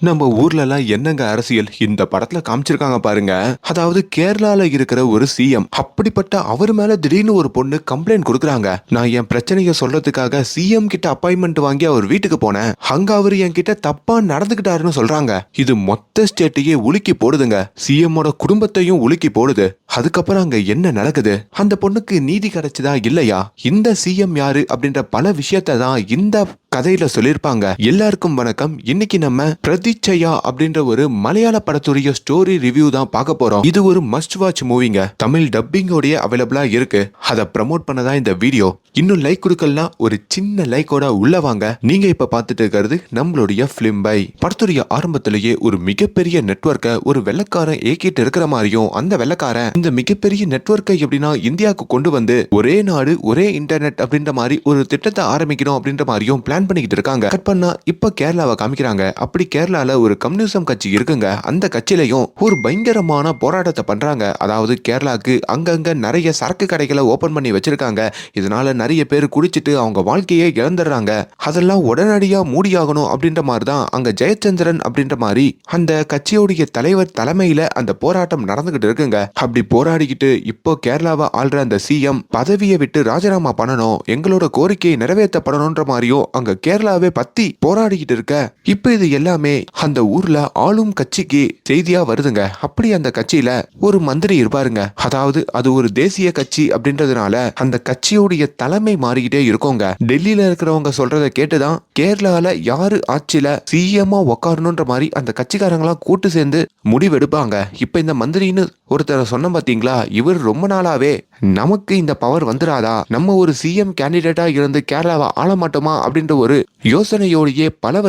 நம்ம ஊர்ல எல்லாம் என்னங்க அரசியல் இந்த படத்துல காமிச்சிருக்காங்க பாருங்க. அதாவது கேரளால இருக்கிற ஒரு சிஎம், அப்படிப்பட்ட அவர் மேல திடீர்னு ஒரு பொண்ணு கம்ப்ளைண்ட் கொடுக்கறாங்க. நான் என் பிரச்சனையை சொல்றதுக்காக சிஎம் கிட்ட அப்பாயின்மெண்ட் வாங்கி அவர் வீட்டுக்கு போனேன், அங்க அவர் என்கிட்ட தப்பா நடந்துகிட்டாருன்னு சொல்றாங்க. இது மொத்த ஸ்டேட்டையே உலுக்கி போடுதுங்க, சிஎம்மோட குடும்பத்தையும் உலுக்கி போடுது. அதுக்கப்புறம் அங்க என்ன நடக்குது, அந்த பொண்ணுக்கு நீதி கிடைச்சதா இல்லையா, இந்த சிஎம் யாரு அப்படின்ற பல விஷயத்தை தான் இந்த கதையில சொல்லிருப்பாங்க. எல்லாருக்கும் வணக்கம். இன்னைக்கு நம்ம பிரதிச்சயா அப்படின்ற ஒரு மலையாள படத்துடைய ஸ்டோரி ரிவ்யூ தான் பார்க்க போறோம். இது ஒரு மஸ்ட் வாட்ச் மூவிங்க. தமிழ் டப்பிங்கோட அவைலபிளா இருக்கு. அதை ப்ரமோட் பண்ணதான் இந்த வீடியோ. இன்னும் லைக் கொடுக்கலாம், ஒரு சின்ன லைக்கோட உள்ள வாங்க. நீங்க இப்ப பார்த்துட்டு இருக்கிறது நம்மளுடைய பிலிம் பை. படத்துடைய ஆரம்பத்திலேயே ஒரு மிகப்பெரிய நெட்வொர்க்கை ஒரு வெள்ளக்காரன் ஏக்கிட்டு இருக்கிற மாதிரியும், அந்த வெள்ளக்காரன் இந்த மிகப்பெரிய நெட்வொர்க்கை எப்படின்னா இந்தியாவுக்கு கொண்டு வந்து ஒரே நாடு ஒரே இன்டர்நெட் அப்படின்ற மாதிரி ஒரு திட்டத்தை ஆரம்பிக்கணும் அப்படின்ற மாதிரியும் பிளான் பண்ணிக்கிட்டு இருக்காங்க. கட் பண்ணா இப்ப கேரளாவை காமிக்கிறாங்க. அப்படி கேரளால ஒரு கம்யூனிசம் கட்சி இருக்குங்க. அந்த கட்சியிலையும் ஒரு பயங்கரமான போராட்டத்தை பண்றாங்க. அதாவது கேரளாக்கு அங்கங்க நிறைய சரக்கு கடைகளை ஓபன் பண்ணி வச்சிருக்காங்க. இதனால நிறைய பேர் குடிச்சிட்டு அவங்க வாழ்க்கையை இழந்துடுறாங்க. அதெல்லாம் உடனடியா மூடியாகணும் அப்படின்ற மாதிரி தான் அங்க ஜெயச்சந்திரன் அப்படின்ற மாதிரி அந்த கட்சியோடைய தலைவர் தலைமையில அந்த போராட்டம் நடந்துகிட்டு இருக்குங்க. அப்படி போராடிக்கிட்டு இப்போ கேரளாவை ஆள்ற அந்த சிஎம் பதவியை விட்டு ராஜினாமா பண்ணணும், எங்களோட கோரிக்கையை நிறைவேற்றப்படணும்ன்ற மாதிரியும் அங்க கேரளாவே பத்தி போராடிக்கிட்டு இருக்க. இப்ப இது எல்லாமே அந்த ஊர்ல ஆளும் கட்சிக்கு செய்தியா வருதுங்க. அப்படி அந்த கட்சியில ஒரு மந்திரி இருப்பாருங்க. அதாவது அது ஒரு தேசிய கட்சி அப்படின்றதுனால அந்த கட்சியுடைய தலைமை மாறிக்கிட்டே இருக்குங்க. டெல்லியில இருக்கிறவங்க சொல்றதை கேட்டுதான் கேரளால யாரு ஆட்சியில சிஎம்மா உக்காரணும்ன்ற மாதிரி அந்த கட்சிக்காரங்களாம் கூட்டு சேர்ந்து முடிவெடுப்பாங்க. இப்ப இந்த மந்திரின்னு ஒருத்தர் சொன்ன பாத்தீங்களா, இவர் ரொம்ப நாளாவே நமக்கு இந்த பவர் வந்துடாதா, நம்ம ஒரு சிஎம் கேண்டிடேட்டா இருந்து கேரளாவை ஆள மாட்டோமா அப்படின்ற ஒரு யோசனையோடையே பல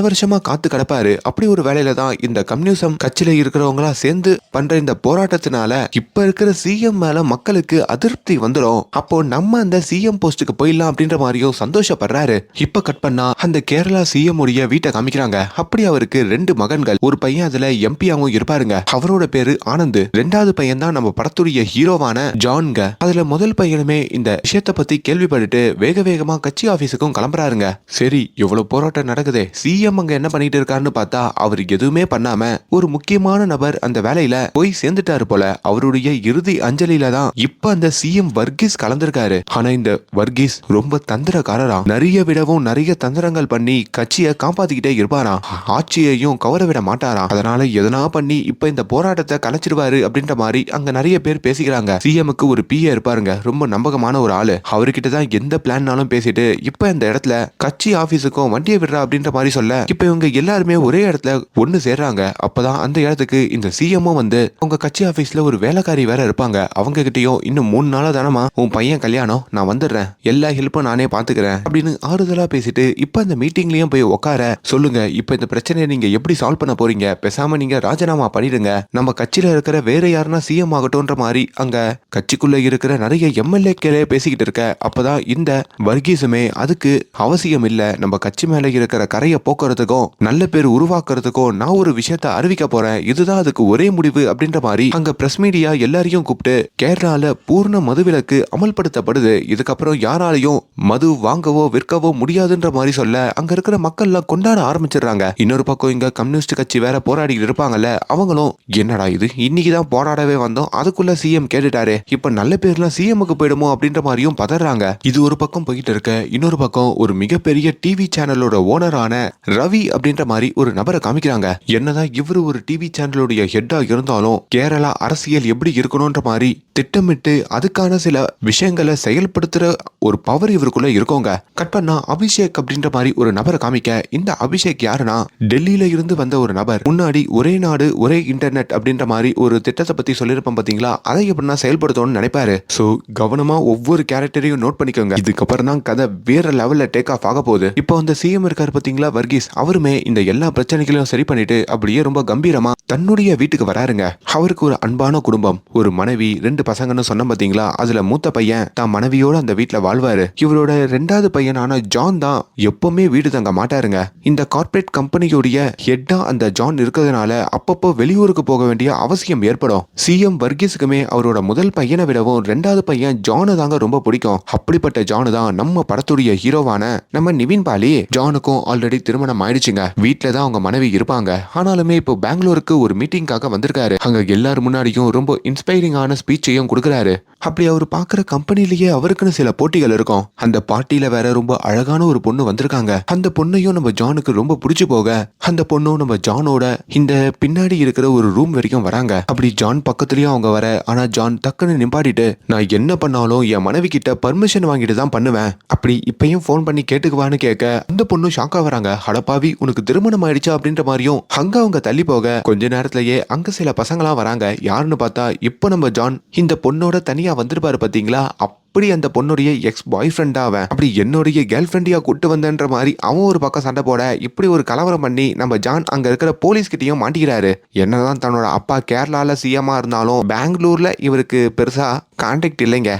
வருஷமா காத்து கிடப்பாரு. அப்படி ஒரு வேலையில தான் இந்த கம்யூனிசம் கட்சியில இருக்கிறவங்களா சேர்ந்து பண்ற இந்த போராட்டத்தினால இப்ப இருக்கிற சிஎம் மேல மக்களுக்கு அதிருப்தி வந்துடும். அப்போ நம்ம அந்த சிஎம் போஸ்டுக்கு போயிடலாம் அப்படின்ற மாதிரியும் சந்தோஷப்படுறாரு. இப்ப கட் பண்ணா அந்த கேரளா சிஎம் உடைய வீட்டை காமிக்கிறாங்க. அப்படி அவருக்கு 2 மகன்கள், ஒரு பையன் அதுல எம்பியாவும் இருப்பாருங்க. அவரோட பேரு ஆனந்த். 2வது பையன் தான் நம்ம படத்துடைய ஹீரோவான ஜான்ங்க. அதுல முதல் பையனுமே இந்த விஷயத்தை பத்தி கேள்விப்பட்டுட்டு வேக வேகமா கட்சி ஆபீஸுக்கும் கிளம்புறாருங்க. சரி, இவ்வளவு போராட்டம் நடக்குதே, சிஎம் அங்க என்ன பண்ணிட்டு இருக்காருன்னு பார்த்தா அவர் எதுவுமே பண்ணாம ஒரு முக்கியமான நபர் அந்த வேலையில போய் சேர்ந்துட்டாரு போல. அவருடைய இறுதி அஞ்சலியில தான் இப்ப அந்த சிஎம் வர்கீஸ் கலந்திருக்காரு. ஆனா இந்த வர்கீஸ் ரொம்ப தந்திரக்காரராம். நிறைய தந்திரங்கள் பண்ணி கட்சியை காப்பாத்திக்கிட்டே இருப்பாராம். ஆட்சியையும் கவர விட மாட்டாராம். அதனால எதனா பண்ணி இப்ப இந்த போராட்டத்தை கலைச்சிருவாரு அப்படின்ற மாதிரி அங்க நிறைய பேர் பேசிக்கிறாங்க. சிஎம்க்கு ஒரு பிஏ இருப்பாருங்க, ரொம்ப நம்பகமான ஒரு ஆளு. அவர்கிட்ட தான் எந்த பிளான்னாலும் பேசிட்டு இப்ப இந்த இடத்துல கட்சி ஆபீஸுக்கும் வண்டியை விடுறா அப்படின்ற மாதிரி சொல்ல இப்ப இவங்க எல்லாருமே ஒரே இடத்துல ஒண்ணு சேர்றாங்க. அப்பதான் அந்த இடத்துக்கு இந்த சிஎம்மும் வந்து உங்க கட்சி ஆபீஸ்ல ஒரு வேலைக்காரி வேற இருப்பாங்க, அவங்க கிட்டயும் இன்னும் 3 நாளா தானமா உன் பையன் கல்யாணம், நான் வந்துடுறேன், எல்லா ஹெல்ப்பும் நானே பாத்துக்கிறேன் அப்படின்னு ஆறுதலா பேசிட்டு இப்ப அந்த மீட்டிங்லயும் போய் உட்கார சொல்லுங்க. இப்ப இந்த பிரச்சனையை நீங்க எப்படி சால்வ் பண்ண போறீங்க, பேசாம நீங்க ராஜினாமா பண்ணிடுங்க, நம்ம கட்சியில இருக்கிற வேற யாருன்னா சிஎம் ஆகட்டும்ன்ற மாதிரி அங்க கட்சிக்குள்ள இருக்கிற நிறைய எம்எல்ஏக்களே பேசிக்கிட்டு இருக்க. அப்பதான் இந்த வர்கீஸுமே அதுக்கு அவசியம் இல்ல, நம்ம கட்சி மேல இருக்கிற கரையை போக்குறதுக்கும் நல்ல பேர் உருவாக்குறதுக்கும் நான் ஒரு விஷயத்த அறிவிக்க போறேன், இதுதான் அதுக்கு ஒரே முடிவு அப்படின்ற மாதிரி அங்க பிரஸ் மீடியா எல்லாரையும் கூப்பிட்டு கேரளால பூர்ண மதுவிலக்கு அமல்படுத்தப்படுது, இதுக்கப்புறம் யாராலையும் மது வாங்கவோ விற்கவோ முடியாதுன்ற மாதிரி சொல்ல அங்க இருக்கிற மக்கள் எல்லாம் கொண்டாட ஆரம்பிச்சிடுறாங்க. இன்னொரு பக்கம் இங்க கம்யூனிஸ்ட் கட்சி வேற போராடிட்டு இருப்பாங்கல்ல, அவங்களும் என்னடா இது, இன்னைக்குதான் போராடவே வந்தோம், அதுக்குள்ள சிஎம் கேட்டுட்டாரு, இப்ப நல்ல பேர்லாம் சிஎம்க்கு போயிடுமோ அப்படின்ற மாதிரியும் பதறாங்க. இது ஒரு பக்கம் போயிட்டு இருக்க, இன்னொரு பக்கம் ஒரு மிகப்பெரிய டிவி சேனலோட ஓனரான ரவி அப்படின்ற மாதிரி ஒரு நபரை காமிக்கிறாங்க. என்னதான் இவரு ஒரு டிவி சேனலுடைய ஹெட்டா இருந்தாலும் கேரளா அரசியல் எப்படி இருக்கணும்ன்ற மாதிரி திட்டமிட்டு அதுக்கான சில விஷயங்களை செயல்படுத்துற ஒரு பவர் இவருக்குள்ள இருக்கோங்க. கட் பண்ணா அபிஷேக் அப்படின்ற மாதிரி ஒரு நபரை காமிக்க, இந்த அபிஷேக் யாருன்னா டெல்லியில இருந்து வந்த ஒரு நபர். முன்னாடி ஒரே நாடு ஒரே இன்டர்நெட் அப்படின்ற மாதிரி ஒரு திட்டத்தை பத்தி சொல்லிருப்போம் பாத்தீங்களா, அதை எப்படின்னா செயல்படுத்தணும்னு நினைப்பாரு. சோ கவனமா ஒவ்வொரு கேரக்டரையும் நோட் பண்ணிக்கோங்க. இதுக்கப்புறம் தான் கதை வேற லெவல்ல டேக் ஆஃப் ஆக போகுது. இப்போ அந்த சிஎம் இருக்காரு பாத்தீங்களா வர்கீஸ், அவருமே இந்த எல்லா பிரச்சனைகளையும் சரி பண்ணிட்டு அப்படியே ரொம்ப கம்பீரமா தன்னுடைய வீட்டுக்கு வராருங்க. அவருக்கு ஒரு அன்பான குடும்பம், ஒரு மனைவி, 2 பசங்கன்னு சொன்ன பாத்தீங்களா, அதுல மூத்த பையன் தான் மனைவியோட அந்த வீட்டுல வாழ்வாரு. இவரோட 2வது பையனான ஜான் தான் எப்பவுமே வீடு தங்க மாட்டாருங்க. இந்த கார்ப்பரேட் கம்பெனியோடைய ஹெட்டா அந்த ஜான் இருக்கிறதுனால அப்பப்போ வெளியூருக்கு போக வேண்டிய அவசியம் ஏற்படும். சிஎம் வர்கீஸுக்குமே அவரோட முதல் பையன் பையனை விடவும் ரெண்டாவது பையன் ஜானு தாங்க ரொம்ப பிடிக்கும். அப்படிப்பட்ட ஜானு தான் நம்ம படத்துடைய ஹீரோவான நம்ம நிவின் பாலி. ஜானுக்கும் ஆல்ரெடி திருமணம் ஆயிடுச்சுங்க. வீட்டுல தான் அவங்க மனைவி இருப்பாங்க. ஆனாலுமே இப்போ பெங்களூருக்கு ஒரு மீட்டிங்காக வந்திருக்காரு. அங்க எல்லாரும் முன்னாடியும் ரொம்ப இன்ஸ்பைரிங்கான ஸ்பீச்சையும் கொடுக்குறாரு. அப்படி அவர் பாக்குற கம்பெனிலேயே அவருக்குன்னு சில போட்டிகள் இருக்கும். அந்த பார்ட்டியில வேற ரொம்ப அழகான ஒரு பொண்ணு வந்திருக்காங்க. அந்த பொண்ணையும் நம்ம ஜானுக்கு ரொம்ப பிடிச்சு போக அந்த பொண்ணும் நம்ம ஜானோட இந்த பின்னாடி இருக்கிற ஒரு ரூம் வரைக்கும் வராங்க. அப்படி ஜான் பக்கத்துலயும் அவங்க வர, ஆனா ஜான் டக்குன்னு நிப்பாட்டிட்டு, நான் என்ன பண்ணாலும் என் மனைவி கிட்ட பர்மிஷன் வாங்கிட்டு தான் பண்ணுவேன். அப்படி இப்பயும் போன் பண்ணி கேட்டுக்குவான்னு கேட்க அந்த பொண்ணு ஷாக்கா வராங்க. அடப்பாவி, உனக்கு திருமணம் ஆயிடுச்சா அப்படின்ற மாதிரியும் அங்க அவங்க தள்ளி போக கொஞ்ச நேரத்திலேயே அங்க சில பசங்களா வராங்க. யாருன்னு பார்த்தா இப்போ நம்ம ஜான் இந்த பொண்ணோட தனியா வந்திருப்பாரு பாத்தீங்களா, அப்படி அந்த பொண்ணுடைய எக்ஸ் பாய் ஃப்ரெண்டா அவன் அப்படி என்னுடைய கேர்ள் ஃப்ரெண்டியா கூட்டு வந்தன்ற மாதிரி அவன் ஒரு பக்கம் சண்டை போட இப்படி ஒரு கலவரம் பண்ணி நம்ம ஜான் அங்க இருக்கிற போலீஸ் கிட்டயும் மாட்டிக்கிறாரு. என்னதான் தன்னோட அப்பா கேரளால சிஎம்மா இருந்தாலும் பெங்களூர்ல இவருக்கு பெருசா கான்டாக்ட் இல்லைங்க.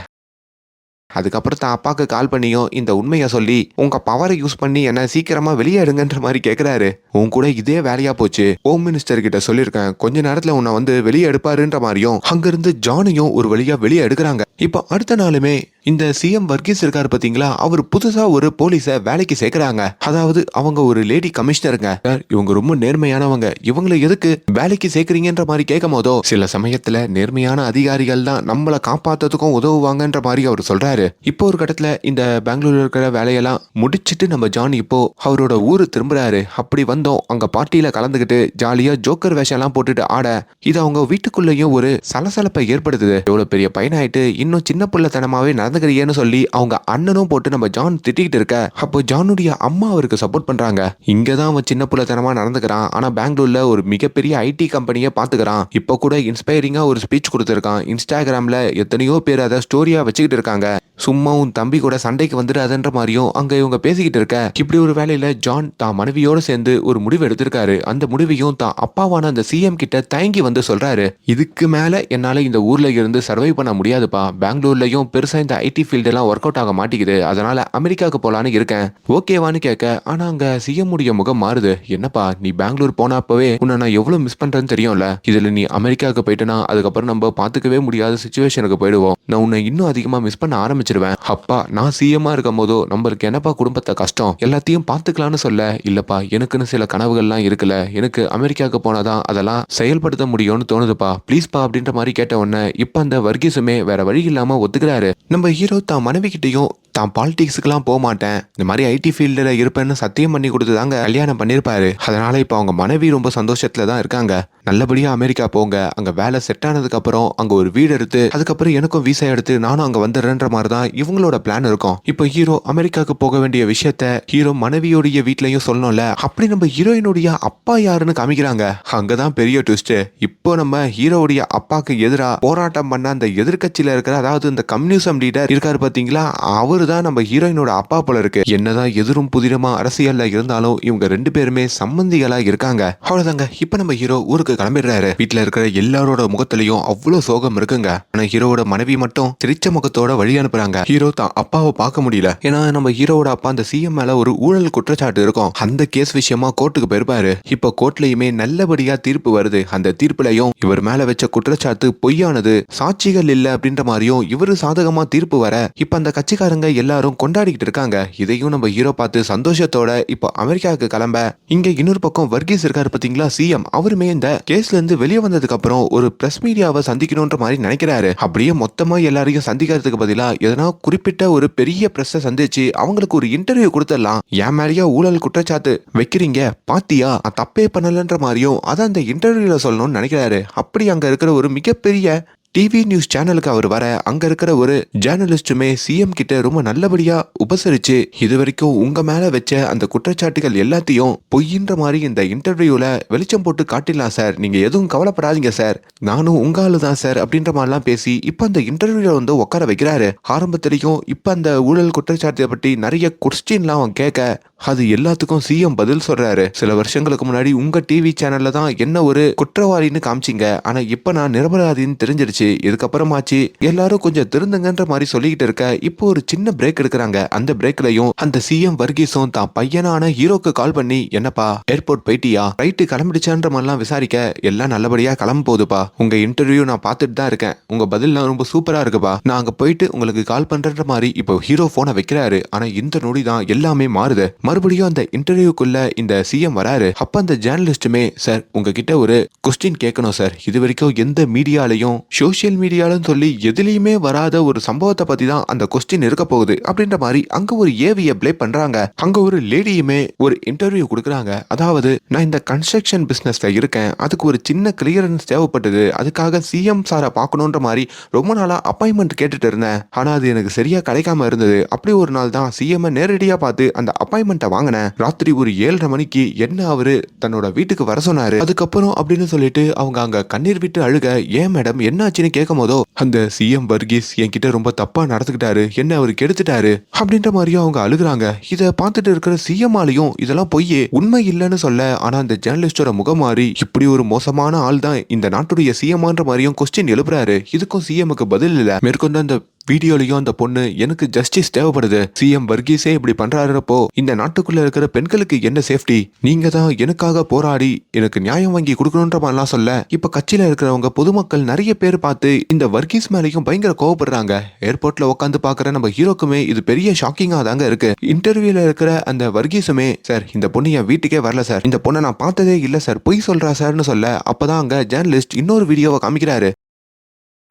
அதுக்கப்புறம் தான் அப்பாவுக்கு கால் பண்ணியும் இந்த உண்மையை சொல்லி உங்க பவரை யூஸ் பண்ணி என்ன சீக்கிரமா வெளியே எடுங்கன்ற மாதிரி கேட்கிறாரு. உன் கூட இதே வேலையா போச்சு, ஹோம் மினிஸ்டர் கிட்ட சொல்லியிருக்கேன், கொஞ்ச நேரத்துல உன்னை வந்து வெளியே எடுப்பாருன்ற மாதிரியும் அங்கிருந்து ஜானையும் ஒரு வழியா வெளியே எடுக்கிறாங்க. இப்போ அடுத்த நாளுமே இந்த சிஎம் வர்கீஸ் இருக்காரு பாத்தீங்களா, அவர் புதுசா ஒரு போலீஸ வேலைக்கு சேர்க்கிறாங்க. அதாவது அவங்க ஒரு லேடி கமிஷனருங்க. இவங்க ரொம்ப நேர்மையானவங்க, இவங்களை எதுக்கு வேலைக்கு சேர்க்கறீங்கன்ற மாதிரி கேட்கும் போதோ சில சமயத்துல நேர்மையான அதிகாரிகள் தான் நம்மளை காப்பாத்துறதுக்கும் உதவுவாங்கன்ற மாதிரி அவர் சொல்றாரு. இப்போ ஒரு கட்டத்துல இந்த பெங்களூர்ல இருக்கிற வேலையெல்லாம் முடிச்சிட்டு நம்ம ஜான் இப்போ அவரோட ஊரு திரும்புறாரு. அப்படி வந்தோம் அங்க பார்ட்டியில கலந்துகிட்டு ஜாலியா ஜோக்கர் வேஷம் எல்லாம் போட்டுட்டு ஆட இது அவங்க வீட்டுக்குள்ளேயும் ஒரு சலசலப்பை ஏற்படுத்துது. எவ்வளவு பெரிய பையனாயிட்டு இன்னும் சின்ன பிள்ளைத்தனமாவே நடந்துக்கிறியேன்னு சொல்லி அவங்க அண்ணனும் போட்டு நம்ம ஜான் திட்டிக்கிட்டு இருக்க, அப்போ ஜானுடைய அம்மா அவருக்கு சப்போர்ட் பண்றாங்க. இங்கதான் அவன் சின்ன பிள்ளைத்தனமா நடந்துக்கிறான், ஆனா பெங்களூர்ல ஒரு மிகப்பெரிய ஐடி கம்பெனியை பாத்துக்கிறான். இப்போ கூட இன்ஸ்பைரிங்கா ஒரு ஸ்பீச் கொடுத்திருக்கான். இன்ஸ்டாகிராம்ல எத்தனையோ பேர் அதை ஸ்டோரியா வச்சுக்கிட்டு இருக்காங்க. சும்மா உன் தம்பி கூட சண்டைக்கு வந்துடாதன்ற மாதிரியும் அங்க இவங்க பேசிக்கிட்டு இருக்க, இப்படி ஒரு வேலையில ஜான் தான் மனைவியோட சேர்ந்து ஒரு முடிவு எடுத்திருக்காரு. அந்த முடிவையும் தான் அப்பாவான அந்த சிஎம் கிட்ட தயங்கி வந்து சொல்றாரு. இதுக்கு மேல என்னால இந்த ஊர்ல இருந்து சர்வை பண்ண முடியாதுப்பா, பெங்களூர்லயும் பெருசா இந்த ஐடி ஃபீல்டு எல்லாம் ஒர்க் அவுட் ஆக மாட்டேங்குது, அதனால அமெரிக்காவுக்கு போலான்னு இருக்கேன், ஓகேவான்னு கேட்க, ஆனா அங்க சிஎம் உடைய முகம் மாறுது. என்னப்பா நீ பெங்களூர் போனப்பவே உன்னை நான் எவ்வளவு மிஸ் பண்றேன்னு தெரியும்ல, இதுல நீ அமெரிக்காவுக்கு போயிட்டனா அதுக்கப்புறம் நம்ம பாத்துக்கவே முடியாத சிச்சுவேஷனுக்கு போயிடுவோம், நான் உன்னை இன்னும் அதிகமா மிஸ் பண்ண ஆரம்பிச்சிருவேன். அப்பா நான் சிஎம்மா இருக்கும் போதோ நம்மளுக்கு என்னப்பா குடும்பத்தை கஷ்டம் எல்லாத்தையும் பாத்துக்கலாம்னு சொல்ல, இல்லப்பா எனக்குன்னு சில கனவுகள்லாம் இருக்குல்ல, எனக்கு அமெரிக்காவுக்கு போனாதான் அதெல்லாம் செயல்படுத்த முடியும்னு தோணுதுப்பா, ப்ளீஸ்பா அப்படின்ற மாதிரி கேட்ட உடனே இப்ப அந்த வர்கீஸுமே வேற வழி இல்லாம ஒத்துக்கிறாரு. நம்ம ஹீரோ தான் மனைவி கிட்டையும் தான் பாலிடிக்ஸுக்கெல்லாம் போக மாட்டேன், இந்த மாதிரி ஐடி ஃபீல்டில் இருப்பேன்னு சத்தியம் பண்ணி கொடுத்து தாங்க கல்யாணம் பண்ணியிருப்பாரு. அதனால இப்போ அவங்க மனைவி ரொம்ப சந்தோஷத்துல தான் இருக்காங்க. நல்லபடியா அமெரிக்கா போங்க, அங்க வேலை செட் ஆனதுக்கு அப்புறம் அங்க ஒரு வீடு எடுத்து அதுக்கப்புறம் எனக்கும் வீசா எடுத்து நானும் அங்க வந்துடுறேன்ற மாதிரி தான் இவங்களோட பிளான் இருக்கும். இப்போ ஹீரோ அமெரிக்காவுக்கு போக வேண்டிய விஷயத்த ஹீரோ மனைவியோடைய வீட்லயும் சொல்லணும்ல, அப்படி நம்ம ஹீரோயினுடைய அப்பா யாருன்னு காமிக்கிறாங்க. அங்கதான் பெரிய ட்விஸ்ட். இப்போ நம்ம ஹீரோவுடைய அப்பாக்கு எதிரா போராட்டம் பண்ண அந்த எதிர்கட்சியில இருக்கிற, அதாவது இந்த கம்யூனிசம் லீடர் இருக்காரு பாத்தீங்களா, அவரு தான் நம்ம ஹீரோயினோட அப்பா போல இருக்கு. என்னதான் எதிரும் புதிரமா அரசியல்ல இருந்தாலும் இவங்க ரெண்டு பேருமே சம்பந்திகளா இருக்காங்க. அவ்வளவுதாங்க. இப்ப நம்ம ஹீரோ ஊருக்கு கிளம்பிடுறாரு. வீட்டுல இருக்கிற எல்லாரோட முகத்திலையும் அவ்வளவு சோகம் இருக்குங்க. ஆனா ஹீரோவோட மனைவி மட்டும் சிரிச்ச முகத்தோட வழி அனுப்புறாங்க. ஹீரோ தான் அப்பாவை பார்க்க முடியல. ஏன்னா நம்ம ஹீரோவோட அப்பா அந்த சிஎம் மேல ஒரு ஊழல் குற்றச்சாட்டு இருக்கும். அந்த கேஸ் விஷயமா கோர்ட்டுக்கு போயிருப்பாரு. இப்ப கோர்ட்லயுமே நல்லபடியா தீர்ப்பு வருது. அந்த தீர்ப்புலையும் இவர் மேல வச்ச குற்றச்சாட்டு பொய்யானது, சாட்சிகள் இல்ல அப்படின்ற மாதிரியும் இவரு சாதகமா தீர்ப்பு வர இப்ப அந்த கட்சிக்காரங்க எல்லாரும் கொண்டாடிக்கிட்டு இருக்காங்க. இதையும் நம்ம ஹீரோ பார்த்து சந்தோஷத்தோட இப்போ அமெரிக்காவுக்கு கிளம்ப, இங்க இன்னொரு பக்கம் வர்கீஸ் இருக்காரு பாத்தீங்களா சிஎம், அவருமே இந்த கேஸ்ல இருந்து வெளியே வந்ததுக்கு அப்புறம் ஒரு பிரஸ் மீடியாவை சந்திக்கணும்ன்ற மாதிரி நினைக்கிறாரு. அப்படியே மொத்தமா எல்லாரையும் சந்திக்கிறதுக்கு பதிலா எதனா குறிப்பிட்ட ஒரு பெரிய பிரஸ் சந்திச்சு அவங்களுக்கு ஒரு இன்டர்வியூ கொடுத்துடலாம், என் மேலேயே ஊழல் குற்றச்சாட்டு வைக்கிறீங்க பாத்தியா, தப்பே பண்ணலன்ற மாதிரியும் அதை அந்த இன்டர்வியூல சொல்லணும்னு நினைக்கிறாரு. அப்படி அங்க இருக்கிற ஒரு மிகப்பெரிய டிவி நியூஸ் சேனலுக்கு அவர் வர, அங்க இருக்கிற ஒரு ஜேர்னலிஸ்டுமே சிஎம் கிட்ட ரொம்ப நல்லபடியா உபசரிச்சு, இது வரைக்கும் உங்க மேல வச்ச அந்த குற்றச்சாட்டுகள் எல்லாத்தையும் பொய்ன்ற மாதிரி இந்த இன்டர்வியூல வெளிச்சம் போட்டு காட்டிடலாம் சார், நீங்க எதுவும் கவலைப்படாதீங்க சார், நானும் உங்க ஆளு தான் சார் அப்படின்ற மாதிரிலாம் பேசி இப்ப அந்த இன்டர்வியூல வந்து உட்கார வைக்கிறாரு. ஆரம்பத்திலையும் இப்ப அந்த ஊழல் குற்றச்சாட்டை பற்றி நிறைய கொஸ்டின்லாம் அவன் கேட்க, அது எல்லாத்துக்கும் சிஎம் பதில் சொல்றாரு. சில வருஷங்களுக்கு முன்னாடி உங்க டிவி சேனல்ல தான் என்ன ஒரு குற்றவாளின்னு காமிச்சிங்க, ஆனா இப்ப நான் நிரபராதின்னு தெரிஞ்சிருச்சு. இதுக்கப்புறமாச்சு எல்லாரும் கொஞ்சம் திருந்துங்கன்ற மாதிரி சொல்லிக்கிட்டு இருக்க இப்போ ஒரு சின்ன பிரேக் எடுக்கிறாங்க. அந்த பிரேக்லயும் அந்த சிஎம் வர்கீஸும் தான் பையனான ஹீரோக்கு கால் பண்ணி, என்னப்பா ஏர்போர்ட் போயிட்டியா, ரைட்டு கிளம்பிடுச்சான்ற மாதிரிலாம் விசாரிக்க, எல்லாம் நல்லபடியா கிளம்ப போகுதுப்பா, உங்க இன்டர்வியூ நான் பார்த்துட்டு தான் இருக்கேன், உங்க பதில்லாம் ரொம்ப சூப்பரா இருக்குப்பா, நான் அங்க போயிட்டு உங்களுக்கு கால் பண்றன்ற மாதிரி இப்போ ஹீரோ போனை வைக்கிறாரு. ஆனா இந்த நொடி தான் எல்லாமே மாறுது. மறுபடியும் அந்த இன்டர்வியூக்குள்ள இந்த சிஎம் வராரு. அப்ப அந்த ஜேர்னலிஸ்டுமே, சார் உங்ககிட்ட ஒரு கொஸ்டின் கேட்கணும் சார், இது வரைக்கும் எந்த மீடியாலையும் சோசியல் மீடியாலும் சொல்லி எதுலயுமே வராத ஒரு சம்பவத்தை பத்தி தான் அந்த கொஸ்டின் இருக்க போகுது அப்படின்ற மாதிரி அங்க ஒரு ஏவியை ப்ளே பண்றாங்க. அங்க ஒரு லேடியுமே ஒரு இன்டர்வியூ கொடுக்குறாங்க. அதாவது, நான் இந்த கன்ஸ்ட்ரக்ஷன் பிசினஸ்ல இருக்கேன், அதுக்கு ஒரு சின்ன கிளியரன்ஸ் தேவைப்பட்டது, அதுக்காக சிஎம் சாரை பார்க்கணுன்ற மாதிரி ரொம்ப நாளா அப்பாயின்மெண்ட் கேட்டுட்டு இருந்தேன். ஆனா அது எனக்கு சரியா கிடைக்காம இருந்தது. அப்படி ஒரு நாள் தான் சிஎம் நேரடியா பார்த்து அந்த அப்பாயின்மெண்ட்டை வாங்கினேன். ராத்திரி ஒரு 7:30 மணிக்கு என்ன அவரு தன்னோட வீட்டுக்கு வர சொன்னாரு. அதுக்கப்புறம் அப்படின்னு சொல்லிட்டு அவங்க அங்க கண்ணீர் விட்டு அழுக, ஏன் மேடம் என்ன ஆச்சுன்னு கேட்கும் போதோ, அந்த சிஎம் வர்கீஸ் என்கிட்ட ரொம்ப தப்பா நடந்துக்கிட்டாரு, என்ன அவரு கெடுத்துட்டாரு அப்படின்ற மாதிரியும் அவங்க அழுகுறாங்க. இதை பார்த்துட்டு இருக்கிற சிஎம்ஆலையும் இதெல்லாம் பொய், உண்மை இல்லைன்னு சொல்ல, ஆனா அந்த ஜேர்னலிஸ்டோட முகம் மாறி, இப்படி ஒரு மோசமான ஆள் தான் இந்த நாட்டுடைய சிஎம்ன்ற மாதிரியும் கொஸ்டின் எழுப்புறாரு. இதுக்கும் சிஎம்க்கு பதில் இல்ல. மேற்கொண்டு அந்த வீடியோலயும் அந்த பொண்ணு, எனக்கு ஜஸ்டிஸ் தேவைப்படுது, சிஎம் வர்கீஸே இப்படி பண்றாருப்போ இந்த நாட்டுக்குள்ள இருக்கிற பெண்களுக்கு என்ன சேஃப்டி, நீங்க தான் எனக்காக போராடி எனக்கு நியாயம் வாங்கி கொடுக்கணுன்ற மாதிரிலாம் சொல்ல, இப்ப கட்சியில இருக்கிறவங்க பொதுமக்கள் நிறைய பேர் பார்த்து இந்த வர்கீஸ் மேலேயும் பயங்கர கோவப்படுறாங்க. ஏர்போர்ட்ல உட்காந்து பாக்குற நம்ம ஹீரோக்குமே இது பெரிய ஷாக்கிங்கா தாங்க இருக்கு. இன்டர்வியூல இருக்கிற அந்த வர்கீஸுமே, சார் இந்த பொண்ணு என் வீட்டுக்கே வரல சார், இந்த பொண்ணை நான் பார்த்ததே இல்ல சார், பொய் சொல்றா சார்னு சொல்ல, அப்பதான் அங்க ஜேர்னலிஸ்ட் இன்னொரு வீடியோவை காமிக்கிறாரு.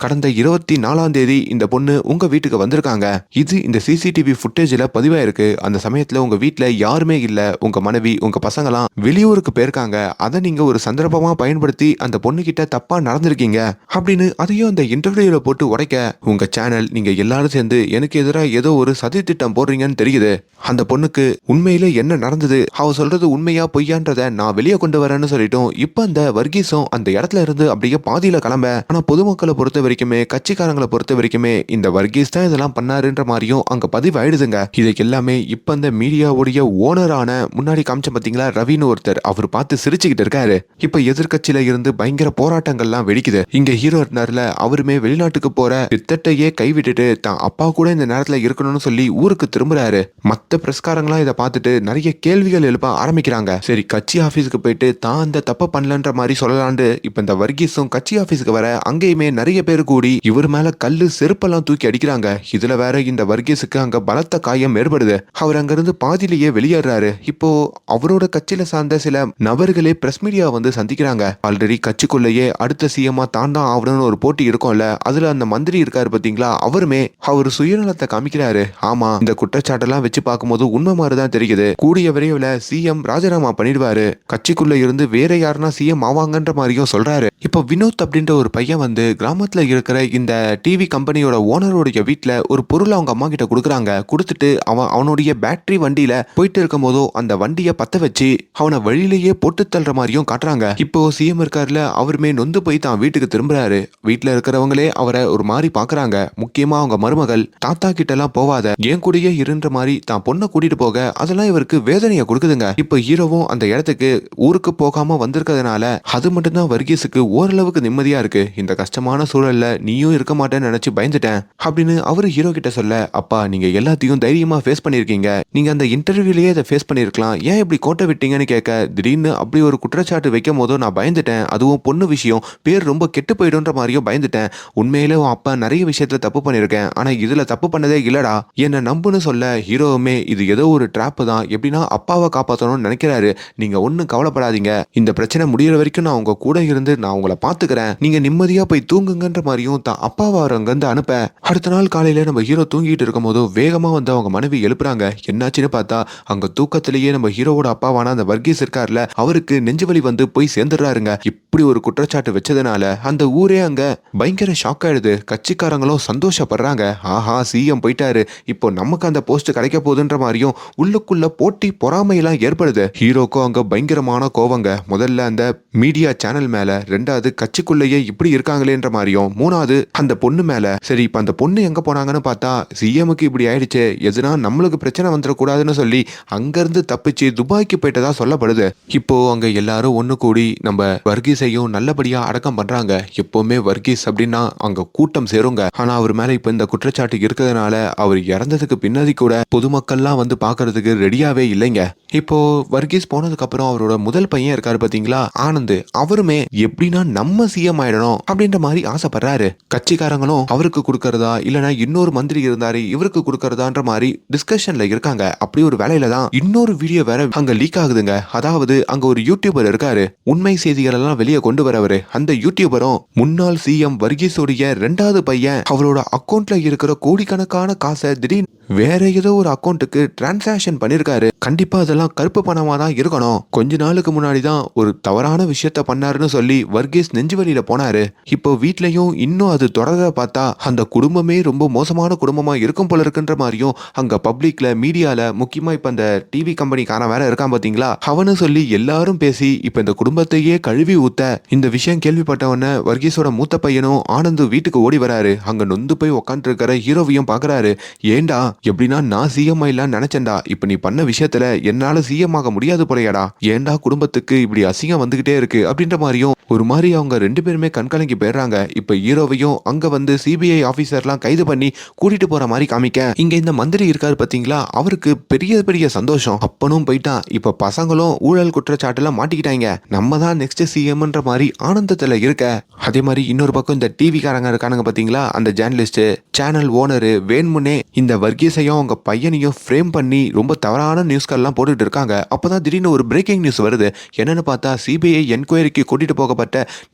கடந்த 24ஆம் தேதி இந்த பொண்ணு உங்க வீட்டுக்கு வந்திருக்காங்க, இது இந்த சிசிடிவி ஃபுட்டேஜ்ல பதிவாயிருக்கு, அந்த சமயத்துல உங்க வீட்டுல யாருமே இல்ல, உங்க மனைவி உங்க பசங்களாம் வெளியூருக்கு போயிருக்காங்க, அதை நீங்க ஒரு சந்தர்ப்பமா பயன்படுத்தி அந்த பொண்ணு கிட்ட தப்பா நடந்திருக்கீங்க அப்படின்னு அதையும் அந்த இன்டர்வியூல போட்டு உடைக்க, உங்க சேனல் நீங்க எல்லாரும் சேர்ந்து எனக்கு எதிராக ஏதோ ஒரு சதி திட்டம் போடுறீங்கன்னு தெரியுது, அந்த பொண்ணுக்கு உண்மையில என்ன நடந்தது, அவ சொல்றது உண்மையா பொய்யான்றத நான் வெளியே கொண்டு வரேன்னு சொல்லிட்டோம். இப்ப அந்த வர்கீஸும் அந்த இடத்துல இருந்து அப்படியே பாதியில கிளம்ப, ஆனா பொதுமக்களை பொறுத்த வரைக்குமே கட்சிக்காரங்களை பொறுத்த வரைக்குமே இந்த வர்கீஸ் தான் இதெல்லாம் பண்ணாருன்ற மாதிரியும் அங்க பதிவாயிடுதுங்க. இதுக்கு எல்லாமே இப்ப அந்த மீடியாவுடைய ஓனரான முன்னாடி காமிச்ச பாத்தீங்களா ரவின்னு ஒருத்தர், அவர் பார்த்து சிரிச்சுக்கிட்டு இருக்காரு. இப்ப எதிர்கட்சியில இருந்து பயங்கர போராட்டங்கள்லாம் வெடிக்குது. இங்க ஹீரோ இருந்தார்ல, அவருமே வெளிநாட்டுக்கு போற திட்டத்தையே கைவிட்டுட்டு தான் அப்பா கூட இந்த நேரத்துல இருக்கணும்னு சொல்லி ஊருக்கு திரும்புறாரு. மத்த பிரஸ்காரங்களாம் இதை பார்த்துட்டு நிறைய கேள்விகள் எழுப்ப ஆரம்பிக்கிறாங்க. சரி, கட்சி ஆபீஸுக்கு போயிட்டு தான் அந்த தப்ப பண்ணலன்ற மாதிரி சொல்லலாண்டு இப்ப இந்த வர்கீஸும் கட்சி ஆபீஸுக்கு வர, அங்கேயுமே நிறைய பேர் கூடி இவர் மேல கல்லு செருப்பெல்லாம் தூக்கி அடிக்கிறாங்க. இதுல வேற இந்த வர்கீஸுக்கு அங்க பலத்த காயம் ஏற்படுது. அவர் அங்கிருந்து பாதியிலேயே வெளியேறாரு. இப்போ அவரோட கட்சியில சார்ந்த சில நபர்களே பிரஸ் மீடியா வந்து சந்திக்கிறாங்க. ஆல்ரெடி கட்சிக்குள்ளேயே அடுத்த சிஎம்மா தான் ஆகணும்னு ஒரு போட்டி இருக்கும்ல, அதுல அந்த மந்திரி இருக்காரு பாத்தீங்களா, அவருமே அவர் சுயநலத்தை காமிக்கிறாரு. ஆமா, இந்த குற்றச்சாட்டெல்லாம் வச்சு பார்க்கும்போது உண்மை மாதிரிதான் தெரியுது, கூடிய விரைவில் சிஎம் ராஜினாமா பண்ணிடுவாரு, கட்சிக்குள்ள இருந்து வேற யாருன்னா சிஎம் ஆவாங்கன்ற மாதிரியும் சொல்றாரு. இப்போ வினோத் அப்படின்ற ஒரு பையன் வந்து கிராமத்துல இருக்கிற இந்த டிவி கம்பெனியோட ஓனருடைய வீட்டுல ஒரு பொருள் அவங்க அம்மா கிட்ட கொடுக்குறாங்க. கொடுத்துட்டு அவனுடைய பேட்டரி வண்டியில போயிட்டு இருக்கும் போதோ அந்த வண்டியை பத்த வச்சு அவனை வழியிலேயே போட்டு தள்ளுற மாதிரியும் காட்டுறாங்க. இப்போ சிஎம் இருக்காருல, அவருமே நொந்து போய் தான் வீட்டுக்கு திரும்புறாரு. வீட்டுல இருக்கிறவங்களே அவரை ஒரு மாதிரி பாக்குறாங்க. முக்கியமா அவங்க மருமகள், தாத்தா கிட்ட எல்லாம் போவாத, என் கூடயே இருன்ற மாதிரி தான் பொண்ணை கூட்டிட்டு போக, அதெல்லாம் இவருக்கு வேதனையை கொடுக்குதுங்க. இப்போ ஹீரோவும் அந்த இடத்துக்கு ஊருக்கு போகாம வந்திருக்கிறதுனால அது மட்டும்தான் வர்கீஸுக்கு ஓரளவுக்கு நிம்மதியா இருக்கு. இந்த கஷ்டமான சூழல்ல நீயும் இருக்க மாட்டேன்னு நினைச்சு பயந்துட்டேன் அப்படின்னு அவரு ஹீரோ கிட்ட சொல்ல, அப்பா நீங்க எல்லாத்தையும் தைரியமா ஃபேஸ் பண்ணிருக்கீங்க, நீங்க அந்த இன்டர்வியூலயே அதை ஃபேஸ் பண்ணிருக்கலாம், ஏன் இப்படி கோட்டை விட்டீங்கன்னு கேட்க, திடீர்னு அப்படி ஒரு குற்றச்சாட்டு வைக்கும் போதோ நான் பயந்துட்டேன், அதுவும் பொண்ணு விஷயம், பேர் ரொம்ப கெட்டு போயிடும்ன்ற மாதிரியும் பயந்துட்டேன், உண்மையிலே உன் அப்பா நிறைய விஷயத்துல தப்பு பண்ணிருக்கேன், ஆனா இதுல தப்பு பண்ணதே இல்லடா, என்ன நம்புன்னு சொல்ல, ஹீரோவுமே இது ஏதோ ஒரு டிராப் தான், எப்படின்னா அப்பாவை காப்பாற்றணும்னு நினைக்கிறாரு, நீங்க ஒன்னும் கவலைப்படாதீங்க, இந்த பிரச்சனை முடியற வரைக்கும் நான் உங்க கூட இருந்து நான் உங்களை பாத்துக்கிறேன், நீங்க நிம்மதியா போய் தூங்குங்கன்ற மாதிரியும் தான் அப்பாவை அவர் அங்கிருந்து அனுப்ப, அடுத்த நாள் காலையில நம்ம ஹீரோ தூங்கிட்டு இருக்கும் போது வேகமா வந்து அவங்க மனைவி எழுப்புறாங்க. என்னாச்சுன்னு பார்த்தா அங்க தூக்கத்திலேயே நம்ம ஹீரோவோட அப்பாவான அந்த வர்கீஸ் இருக்கார்ல, அவருக்கு நெஞ்சு வலி வந்து போய் சேர்ந்துடுறாருங்க. இப்படி ஒரு குற்றச்சாட்டு வச்சதுனால அந்த ஊரே அங்க பயங்கர ஷாக் ஆயிடுது. கட்சிக்காரங்களும் சந்தோஷப்படுறாங்க, ஆஹா சிஎம் போயிட்டாரு, இப்போ நமக்கு அந்த போஸ்ட் கிடைக்க போகுதுன்ற மாதிரியும் உள்ளுக்குள்ள போட்டி பொறாமையெல்லாம் ஏற்படுது. ஹீரோக்கும் அங்க பயங்கரமான கோவங்க, முதல்ல அந்த மீடியா சேனல் மேல, ரெண்டாவது ரெண்டாவது கட்சிக்குள்ளேயே இப்படி இருக்காங்களேன்ற மாதிரியும், மூணாவது அந்த பொண்ணு மேல சரி இப்ப அந்த பொண்ணு எங்க போனாங்கன்னு பார்த்தா சிஎம்க்கு இப்படி ஆயிடுச்சு, எதுனா நம்மளுக்கு பிரச்சனை வந்துடக்கூடாதுன்னு சொல்லி அங்கிருந்து தப்பிச்சு துபாய்க்கு போயிட்டதா சொல்லப்படுது. இப்போ அங்க எல்லாரும் ஒண்ணு கூடி நம்ம வர்கீஸையும் நல்லபடியா அடக்கம் பண்றாங்க. எப்பவுமே வர்கீஸ் அப்படின்னா அங்க கூட்டம் சேருங்க. ஆனா அவர் மேல இப்ப இந்த குற்றச்சாட்டு இருக்கிறதுனால அவர் இறந்ததுக்கு பின்னாடி கூட பொதுமக்கள்லாம் வந்து பாக்குறதுக்கு ரெடியாவே இல்லைங்க. இப்போ வர்கீஸ் போனதுக்கு அப்புறம் அவரோட முதல் பையன் இருக்காரு பாத்தீங்களா, ஆனந்த், அவருமே எப்படின்னா நம்ம சிஎம் ஆயிடணும் அப்படின்ற மாதிரி ஆசைப்படுறாரு. கட்சிக்காரங்களும் அவருக்கு கொடுக்கறதா இல்லனா இன்னொரு மந்திரி இருந்தாரு இவருக்கு கொடுக்கறதான்ற மாதிரி டிஸ்கஷன்ல இருக்காங்க. அப்படி ஒரு வேலையில தான் இன்னொரு வீடியோ வேற அங்க லீக் ஆகுதுங்க. அதாவது அங்க ஒரு யூடியூபர் இருக்காரு, உண்மை செய்திகள் எல்லாம் வெளியே கொண்டு வரவரு. அந்த யூடியூபரும் முன்னாள் சிஎம் வர்கீஸோடைய ரெண்டாவது பையன் அவரோட அக்கௌண்ட்ல இருக்கிற கோடிக்கணக்கான காசை திடீர்னு வேற ஏதோ ஒரு அக்கௌண்ட்டுக்கு டிரான்சாக்ஷன் பண்ணிருக்காரு. கண்டிப்பா அதெல்லாம் கருப்பு பணமா தான் இருக்கணும். கொஞ்ச நாளுக்கு முன்னாடி தான் ஒரு தவறான விஷயத்த பண்ணாருன்னு சொல்லி வர்கீஸ் நெஞ்சு வலியில போனாரு. இப்போ வீட்லயும் இன்னும் அது தொடர பார்த்தா அந்த குடும்பமே ரொம்ப மோசமான குடும்பமா இருக்கும் போல இருக்குன்ற மாதிரியும் அங்க பப்ளிக்ல மீடியால முக்கியமா இப்ப அந்த டிவி கம்பெனிக்காரன் வேற இருக்கான் பாத்தீங்களா, அவனு சொல்லி எல்லாரும் பேசி இப்ப இந்த குடும்பத்தையே கழுவி ஊத்த இந்த விஷயம் கேள்விப்பட்டவன வர்கீஸோட மூத்த பையனும் ஆனந்து வீட்டுக்கு ஓடி வராரு. அங்க நொந்து போய் உட்காந்து இருக்கிற ஹீரோவையும் பாக்குறாரு. ஏண்டா எப்படின்னா நான் சிஎம் ஆயிடலான்னு நினைச்சேன்டா, இப்ப நீ பண்ண விஷயத்துல என்னால சிஎம் ஆக முடியாது போலையாடா, ஏண்டா குடும்பத்துக்கு இப்படி அசிங்கம் வந்துகிட்டே இருக்கு அப்படின்ற மாதிரியும் ஒரு மாதிரி அவங்க ரெண்டு பேருமே கண்கலங்கி போயிடுறாங்க. இப்ப ஹீரோவையும் அங்க வந்து சிபிஐ ஆபீசர்லாம் கைது பண்ணி கூட்டிட்டு போற மாதிரி காமிக்க இங்க இந்த மந்திரி இருக்காரு பாத்தீங்களா, அவருக்கு பெரிய பெரிய சந்தோஷம். அப்பனும் போயிட்டான், இப்ப பசங்களும் ஊழல் குற்றச்சாட்டுலாம் மாட்டிக்கிட்டாங்க, நம்ம தான் நெக்ஸ்ட் சிஎம்ன்ற மாதிரி ஆனந்தத்துல இருக்க. அதே மாதிரி இன்னொரு பக்கம் இந்த டிவி காரங்க இருக்கானுங்க பாத்தீங்களா, அந்த ஜேர்னலிஸ்ட் சேனல் ஓனரு வேணுமுன்னே இந்த வர்கீஸையும் அவங்க பையனையும் ஃப்ரேம் பண்ணி ரொம்ப தவறான நியூஸ்கள்லாம் போட்டுட்டு இருக்காங்க. அப்பதான் திடீர்னு ஒரு பிரேக்கிங் நியூஸ் வருது. என்னன்னு பார்த்தா சிபிஐ என்கொயரிக்கு கூட்டிட்டு போகப்பட்ட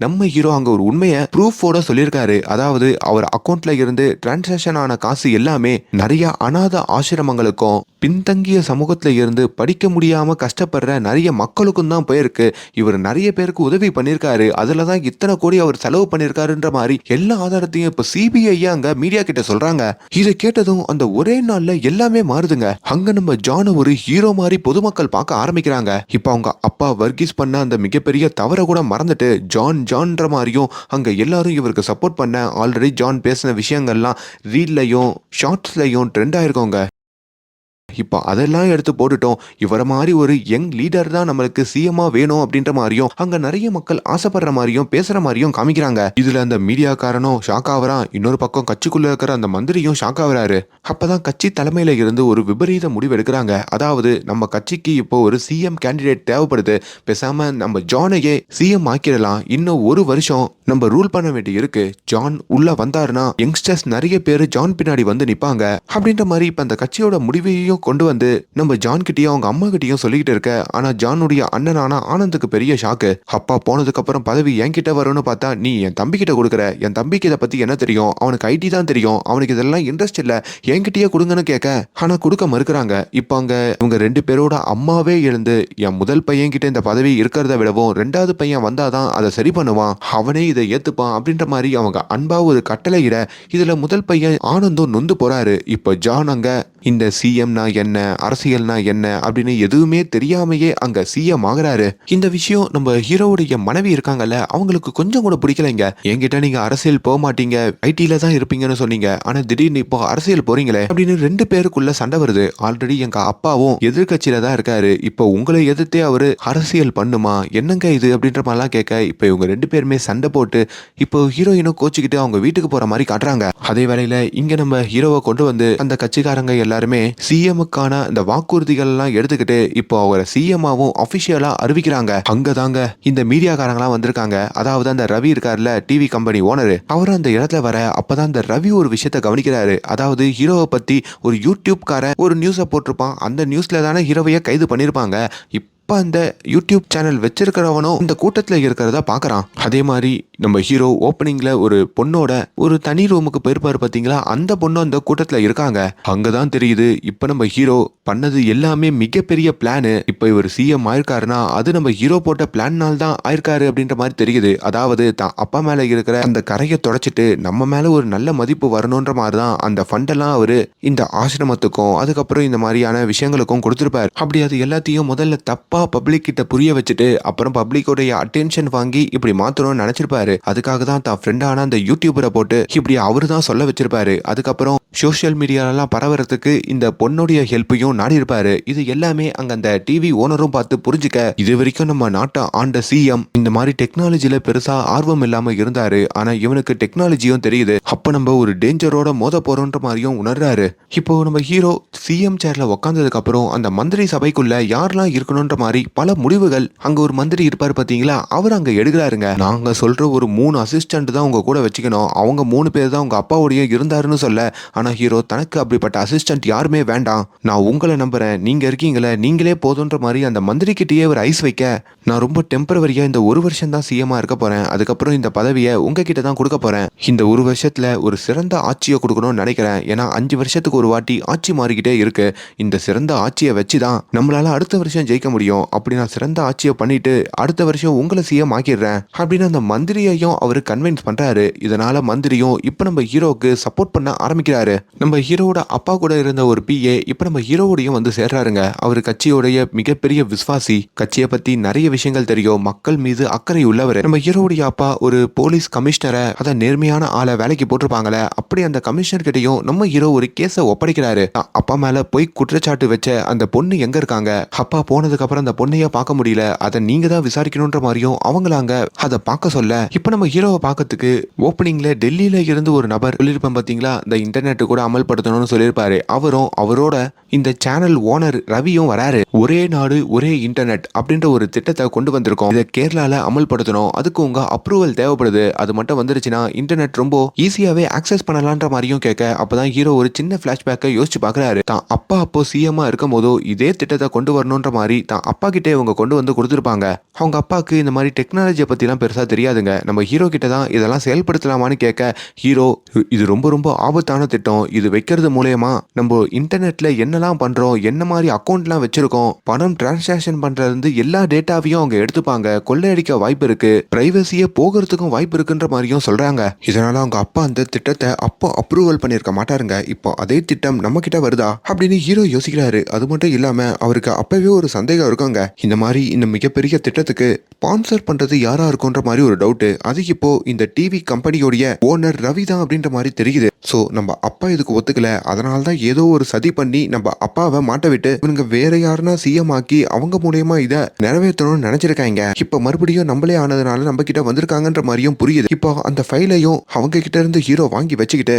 நம்ம ஹீரோ அங்க ஒரு உண்மையை ப்ரூஃபோட சொல்லியிருக்காரு. அதாவது அவர் அக்கௌண்ட்ல இருந்து டிரான்சாக்ஷன் ஆன காசு எல்லாமே நிறைய அநாத ஆசிரமங்களுக்கும் பின்தங்கிய சமூகத்துல இருந்து படிக்க முடியாம கஷ்டப்படுற நிறைய மக்களுக்கும் தான் போயிருக்கு. இவர் நிறைய பேருக்கு உதவி பண்ணிருக்காரு, அதுலதான் இத்தனை கோடி அவர் செலவு பண்ணிருக்காருன்ற மாதிரி எல்லா ஆதாரத்தையும் இப்ப சிபிஐ அங்க மீடியா கிட்ட சொல்றாங்க. இதை கேட்டதும் அந்த ஒரே நாள்ல எல்லாமே மாறுதுங்க. அங்க நம்ம ஜான் ஒரு ஹீரோ மாதிரி பொதுமக்கள் பார்க்க ஆரம்பிக்கிறாங்க. இப்ப அவங்க அப்பா வர்கீஸ் பண்ண அந்த மிகப்பெரிய தவற கூட மறந்துட்டு ஜான்ற மாதிரியும் அங்க எல்லாரும் இவருக்கு சப்போர்ட் பண்ண ஆல்ரெடி ஜான் பேசின விஷயங்கள்லாம் ரீல்லையும் ஷார்ட்ஸ்லயும் ட்ரெண்ட் ஆயிருக்கோங்க. இப்போ அதெல்லாம் எடுத்து போட்டுட்டோம், இவர மாதிரி ஒரு யங் லீடர் தான் நம்மளுக்கு சிஎம்மா வேணும் அப்படின்ற மாதிரியும் அங்க நிறைய மக்கள் ஆசைப்படுற மாதிரியும் பேசுற மாதிரியும் காமிக்கிறாங்க. இதுல அந்த மீடியாக்காரனும் ஷாக் ஆகுறான், இன்னொரு பக்கம் கட்சிக்குள்ள இருக்கிற அந்த மந்திரியும் ஷாக் ஆகுறாரு. அப்பதான் கட்சி தலைமையில இருந்து ஒரு விபரீத முடிவு எடுக்கிறாங்க. அதாவது நம்ம கட்சிக்கு இப்போ ஒரு சிஎம் கேண்டிடேட் தேவைப்படுது, பேசாம நம்ம ஜானையே சிஎம் ஆக்கிடலாம், இன்னும் ஒரு வருஷம் நம்ம ரூல் பண்ண வேண்டி இருக்கு, ஜான் உள்ள வந்தாருன்னா யங்ஸ்டர்ஸ் நிறைய பேர் ஜான் பின்னாடி வந்து நிப்பாங்க அப்படின்ற மாதிரி இப்ப அந்த கட்சியோட முடிவையும் கொண்டு வந்து நம்ம ஜான் கிட்டயும் அவங்க அம்மா கிட்டயும் சொல்லிக்கிட்டு இருக்க. ஆனா ஜானுடைய அண்ணனான ஆனந்துக்கு பெரிய ஷாக்கு. அப்பா போனதுக்கு அப்புறம் பதவி என்கிட்ட வரும்னு பார்த்தா நீ என் தம்பி கிட்ட கொடுக்குற, என் தம்பிக்கு இதை பத்தி என்ன தெரியும், அவனுக்கு ஐடி தான் தெரியும், அவனுக்கு இதெல்லாம் இன்ட்ரெஸ்ட் இல்ல, என்கிட்டயே கொடுங்கன்னு கேட்க ஆனா கொடுக்க மறுக்கிறாங்க. இப்ப அங்க இவங்க ரெண்டு பேரோட அம்மாவே எழுந்து என் முதல் பையன் கிட்ட இந்த பதவி இருக்கிறத விடவும் ரெண்டாவது பையன் வந்தாதான் அதை சரி பண்ணுவான், அவனே இதை ஏத்துப்பான் அப்படின்ற மாதிரி அவங்க அன்பா ஒரு கட்டளை இட இதுல முதல் பையன் ஆனந்தும் நொந்து போறாரு. இப்ப ஜான் அங்க இந்த சிஎம்னா என்ன அரசியல்னா என்ன அப்படின்னு எதுவுமே தெரியாமையே அங்க சிஎம் ஆகுறாரு. இந்த விஷயம் நம்ம ஹீரோவுடைய மனைவி இருக்காங்கல்ல அவங்களுக்கு கொஞ்சம் கூட பிடிக்கலைங்க. என்கிட்ட நீங்க அரசியல் போக மாட்டீங்க, ஐடில தான் இருப்பீங்கன்னு சொன்னீங்க, ஆனா திடீர்னு இப்போ அரசியல் போறீங்களே அப்படின்னு ரெண்டு பேருக்குள்ள சண்டை வருது. ஆல்ரெடி எங்க அப்பாவும் எதிர்கட்சியில தான் இருக்காரு, இப்போ உங்களை எதிர்த்தே அவரு அரசியல் பண்ணுமா என்னங்க இது அப்படின்ற மாதிரிலாம் கேட்க இப்ப இவங்க ரெண்டு பேருமே சண்டை போட்டு இப்போ ஹீரோயினும் கோச்சிக்கிட்டு அவங்க வீட்டுக்கு போற மாதிரி காட்டுறாங்க. அதே வேளையில இங்க நம்ம ஹீரோவை கொண்டு வந்து அந்த கட்சிக்காரங்க எல்லாருமே சிஎம்முக்கான இந்த வாக்குறுதிகள் எல்லாம் எடுத்துக்கிட்டு இப்போ அவரை சிஎம்மாவும் அபிஷியலா அறிவிக்கிறாங்க. அங்கதாங்க இந்த மீடியாக்காரங்களாம் வந்திருக்காங்க. அதாவது அந்த ரவி இருக்காருல டிவி கம்பெனி ஓனரு, அவரும் அந்த இடத்துல வர அப்பதான் அந்த ரவி ஒரு விஷயத்த கவனிக்கிறாரு. அதாவது ஹீரோவை பத்தி ஒரு யூடியூப் கார ஒரு நியூஸை போட்டிருப்பான், அந்த நியூஸ்ல தானே ஹீரோவைய கைது பண்ணிருப்பாங்க. அந்த யூடியூப் சேனல் வச்சிருக்கிறவனும் இந்த கூட்டத்துல இருக்கிறத பாக்குறான். அதே மாதிரி நம்ம ஹீரோ ஓப்பனிங்ல ஒரு பொண்ணோட ஒரு தனி ரூமுக்கு போயிருப்பாரு பாத்தீங்களா, அந்த பொண்ணு அந்த கூட்டத்துல இருக்காங்க. அங்கதான் தெரியுது இப்ப நம்ம ஹீரோ பண்ணது எல்லாமே மிகப்பெரிய பிளானு. இப்ப இவர் சிஎம் ஆயிருக்காருன்னா அது நம்ம ஹீரோ போட்ட பிளான்னால தான் ஆயிருக்காரு அப்படின்ற மாதிரி தெரியுது. அதாவது தான் அப்பா மேல இருக்கிற அந்த கரையை தொடச்சிட்டு நம்ம மேல ஒரு நல்ல மதிப்பு வரணும்ன்ற மாதிரிதான் அந்த ஃபண்டெல்லாம் அவரு இந்த ஆசிரமத்துக்கும் அதுக்கப்புறம் இந்த மாதிரியான விஷயங்களுக்கும் கொடுத்திருப்பாரு. அப்படி அது எல்லாத்தையும் முதல்ல தப்பா அப்பா பப்ளிக் கிட்ட புரிய வச்சுட்டு அப்புறம் பப்ளிக்கோடைய அட்டென்ஷன் வாங்கி இப்படி மாத்தணும்னு நினைச்சிருப்பாரு. அதுக்காக தான் தான் ஃப்ரெண்டான அந்த யூடியூபரை போட்டு இப்படி அவரு தான் சொல்ல வச்சிருப்பாரு. அதுக்கப்புறம் சோஷியல் மீடியாலாம் பரவறதுக்கு இந்த பொண்ணுடைய ஹெல்ப்பையும் நாடி இருப்பாரு. இது எல்லாமே அங்க அந்த டிவி ஓனரும் பார்த்து புரிஞ்சுக்க, இது வரைக்கும் நம்ம நாட்டை ஆண்ட சிஎம் இந்த மாதிரி டெக்னாலஜில பெருசா ஆர்வம் இல்லாம இருந்தாரு. ஆனா இவனுக்கு டெக்னாலஜியும் தெரியுது. அப்ப நம்ம ஒரு டேஞ்சரோட மோத போறோன்ற மாதிரியும் உணர்றாரு. இப்போ நம்ம ஹீரோ சிஎம் சேர்ல உட்கார்ந்ததுக்கு அப்புறம் அந்த மந்திரி சபைக்குள்ள யாரெல்லாம் இருக்கணும்ன்ற மாதிரி பல முடிவுகள், அங்க ஒரு மந்திரி இருப்பாரு பாத்தீங்களா, அவர் அங்க எடுக்கிறாருங்க. நாங்க சொல்ற ஒரு 3 அசிஸ்டன்ட் தான் உங்க கூட வச்சுக்கணும், அவங்க 3 பேர் தான் உங்க அப்பாவுடைய இருந்தாருன்னு சொல்ல, ஆனா ஹீரோ தனக்கு அப்படிப்பட்ட அசிஸ்டன்ட் யாருமே வேண்டாம், நான் உங்களை நம்புறேன், நீங்க இருக்கீங்களே நீங்களே போதுன்ற மாதிரி அந்த மந்திரி கிட்டேயே ஒரு ஐஸ் வைக்க, நான் ரொம்ப டெம்பரவரியா இந்த 1 வருஷம் தான் சிஎம்மா இருக்க போறேன், அதுக்கப்புறம் இந்த பதவியை உங்ககிட்ட தான் கொடுக்க போறேன், இந்த 1 வருஷத்துல ஒரு சிறந்த ஆட்சியை கொடுக்கணும்னு நினைக்கிறேன், ஏன்னா 5 வருஷத்துக்கு ஒரு வாட்டி ஆட்சி மாறிக்கிட்டே இருக்கு, இந்த சிறந்த ஆட்சியை வச்சுதான் நம்மளால அடுத்த வருஷம் ஜெயிக்க முடியும், அப்படி நான் சிறந்த ஆட்சியை பண்ணிட்டு அடுத்த வருஷம் உங்களை சிஎம் ஆக்கிடுறேன் அப்படின்னு அந்த மந்திரியையும் அவரு கன்வின்ஸ் பண்றாரு. இதனால மந்திரியும் இப்ப நம்ம ஹீரோக்கு சப்போர்ட் பண்ண ஆரம்பிக்கிறாரு. நம்ம ஹீரோட அப்பா கூட இருந்த ஒரு பிஏ இப்ப நம்ம ஹீரோவோடையும் வந்து சேர்றாருங்க. அவரு கட்சியோடைய மிகப்பெரிய விசுவாசி, கட்சியை பத்தி நிறைய விஷயங்கள் தெரியும், மக்கள் மீது அக்கறை உள்ளவர். நம்ம ஹீரோடைய அப்பா ஒரு போலீஸ் கமிஷனரை, அத நேர்மையான ஆளை வேலைக்கு போட்டிருப்பாங்களே, அப்படி அந்த கமிஷனர் கிட்டையும் நம்ம ஹீரோ ஒரு கேஸை ஒப்படைக்கிறாரு. அப்பா மேல போய் குற்றச்சாட்டு வச்ச அந்த பொண்ணு எங்க இருக்காங்க, அப்பா போனதுக்கு அப்புறம் அந்த பொண்ணைய பார்க்க முடியல, அதை நீங்க தான் விசாரிக்கணும்ன்ற மாதிரியும் அவங்களாங்க அதை பார்க்க சொல்ல, இப்ப நம்ம ஹீரோவை பார்க்கறதுக்கு ஓப்பனிங்ல டெல்லியில இருந்து ஒரு நபர் சொல்லியிருப்பேன் பாத்தீங்களா, இந்த இன்டர்நெட் கூட அமல்படுத்தணும்னு சொல்லியிருப்பாரு. அவரும் அவரோட இந்த சேனல் ஓனர் ரவியும் வராரு. ஒரே நாடு ஒரே இன்டர்நெட் அப்படின்ற ஒரு திட்டத்தை கொண்டு வந்திருக்கோம், இதை கேரளால அமல்படுத்தணும், அதுக்கு உங்க அப்ரூவல் தேவைப்படுது, அது மட்டும் வந்துருச்சுன்னா இன்டர்நெட் ரொம்ப ஈஸியாவே ஆக்சஸ் பண்ணலான்ற மாதிரியும் கேட்க, அப்பதான் ஹீரோ ஒரு சின்ன பிளாஷ்பேக்கை யோசிச்சு பாக்குறாரு. தான் அப்பா அப்போ சிஎம்மா இருக்கும் போதோ இதே திட்டத்தை கொண்டு வரணும்ன்ற மாதிரி தான் அப்பா கிட்டே இவங்க கொண்டு வந்து கொடுத்துருப்பாங்க. அவங்க அப்பாவுக்கு இந்த மாதிரி டெக்னாலஜியை பத்திலாம் பெருசா தெரியாதுங்க. நம்ம ஹீரோ கிட்ட தான் இதெல்லாம் செயல்படுத்தலாமான்னு கேட்க, ஹீரோ இது ரொம்ப ரொம்ப ஆபத்தான திட்டம், இது வைக்கிறது மூலயமா நம்ம இன்டர்நெட்ல என்னெல்லாம் பண்றோம், என்ன மாதிரி அக்கௌண்ட்லாம் வச்சிருக்கோம், பணம் டிரான்சாக்ஷன் பண்றது எல்லா டேட்டாவையும் அவங்க எடுத்துப்பாங்க, கொள்ளையடிக்க வாய்ப்பு இருக்கு, பிரைவசியே போகிறதுக்கும் வாய்ப்பு இருக்குன்ற மாதிரியும் சொல்றாங்க. இதனால அவங்க அப்பா அந்த திட்டத்தை அப்போ அப்ரூவல் பண்ணிருக்க மாட்டாருங்க. இப்போ அதே திட்டம் நம்ம கிட்ட வருதா அப்படின்னு ஹீரோ யோசிக்கிறாரு. அது மட்டும் இல்லாம அவருக்கு அப்பவே ஒரு சந்தேகம் இருக்குங்க, இந்த மாதிரி இந்த மிகப்பெரிய திட்டத்துக்கு ஸ்பான்சர் பண்றது யாரா இருக்கும்ன்ற மாதிரி ஒரு டவுட். அது இப்போ இந்த டிவி கம்பெனியோடைய ஓனர் ரவி தான் அப்படின்ற மாதிரி தெரியுது. சோ நம்ம அப்பா இதுக்கு ஒத்துக்கல, அதனால தான் ஏதோ ஒரு சதி பண்ணி நம்ம அப்பாவை மாட்ட விட்டு இவங்க வேற யாருன்னா சிஎம் ஆக்கி அவங்க மூலயமா இதை நிறைவேற்றணும்னு நினைச்சிருக்காங்க. இப்ப மறுபடியும் நம்மளே ஆனதுனால நம்ம கிட்ட வந்திருக்காங்கன்ற மாதிரியும் புரியுது. இப்போ அந்த ஃபைலையும் அவங்க கிட்ட இருந்து ஹீரோ வாங்கி வச்சுக்கிட்டு,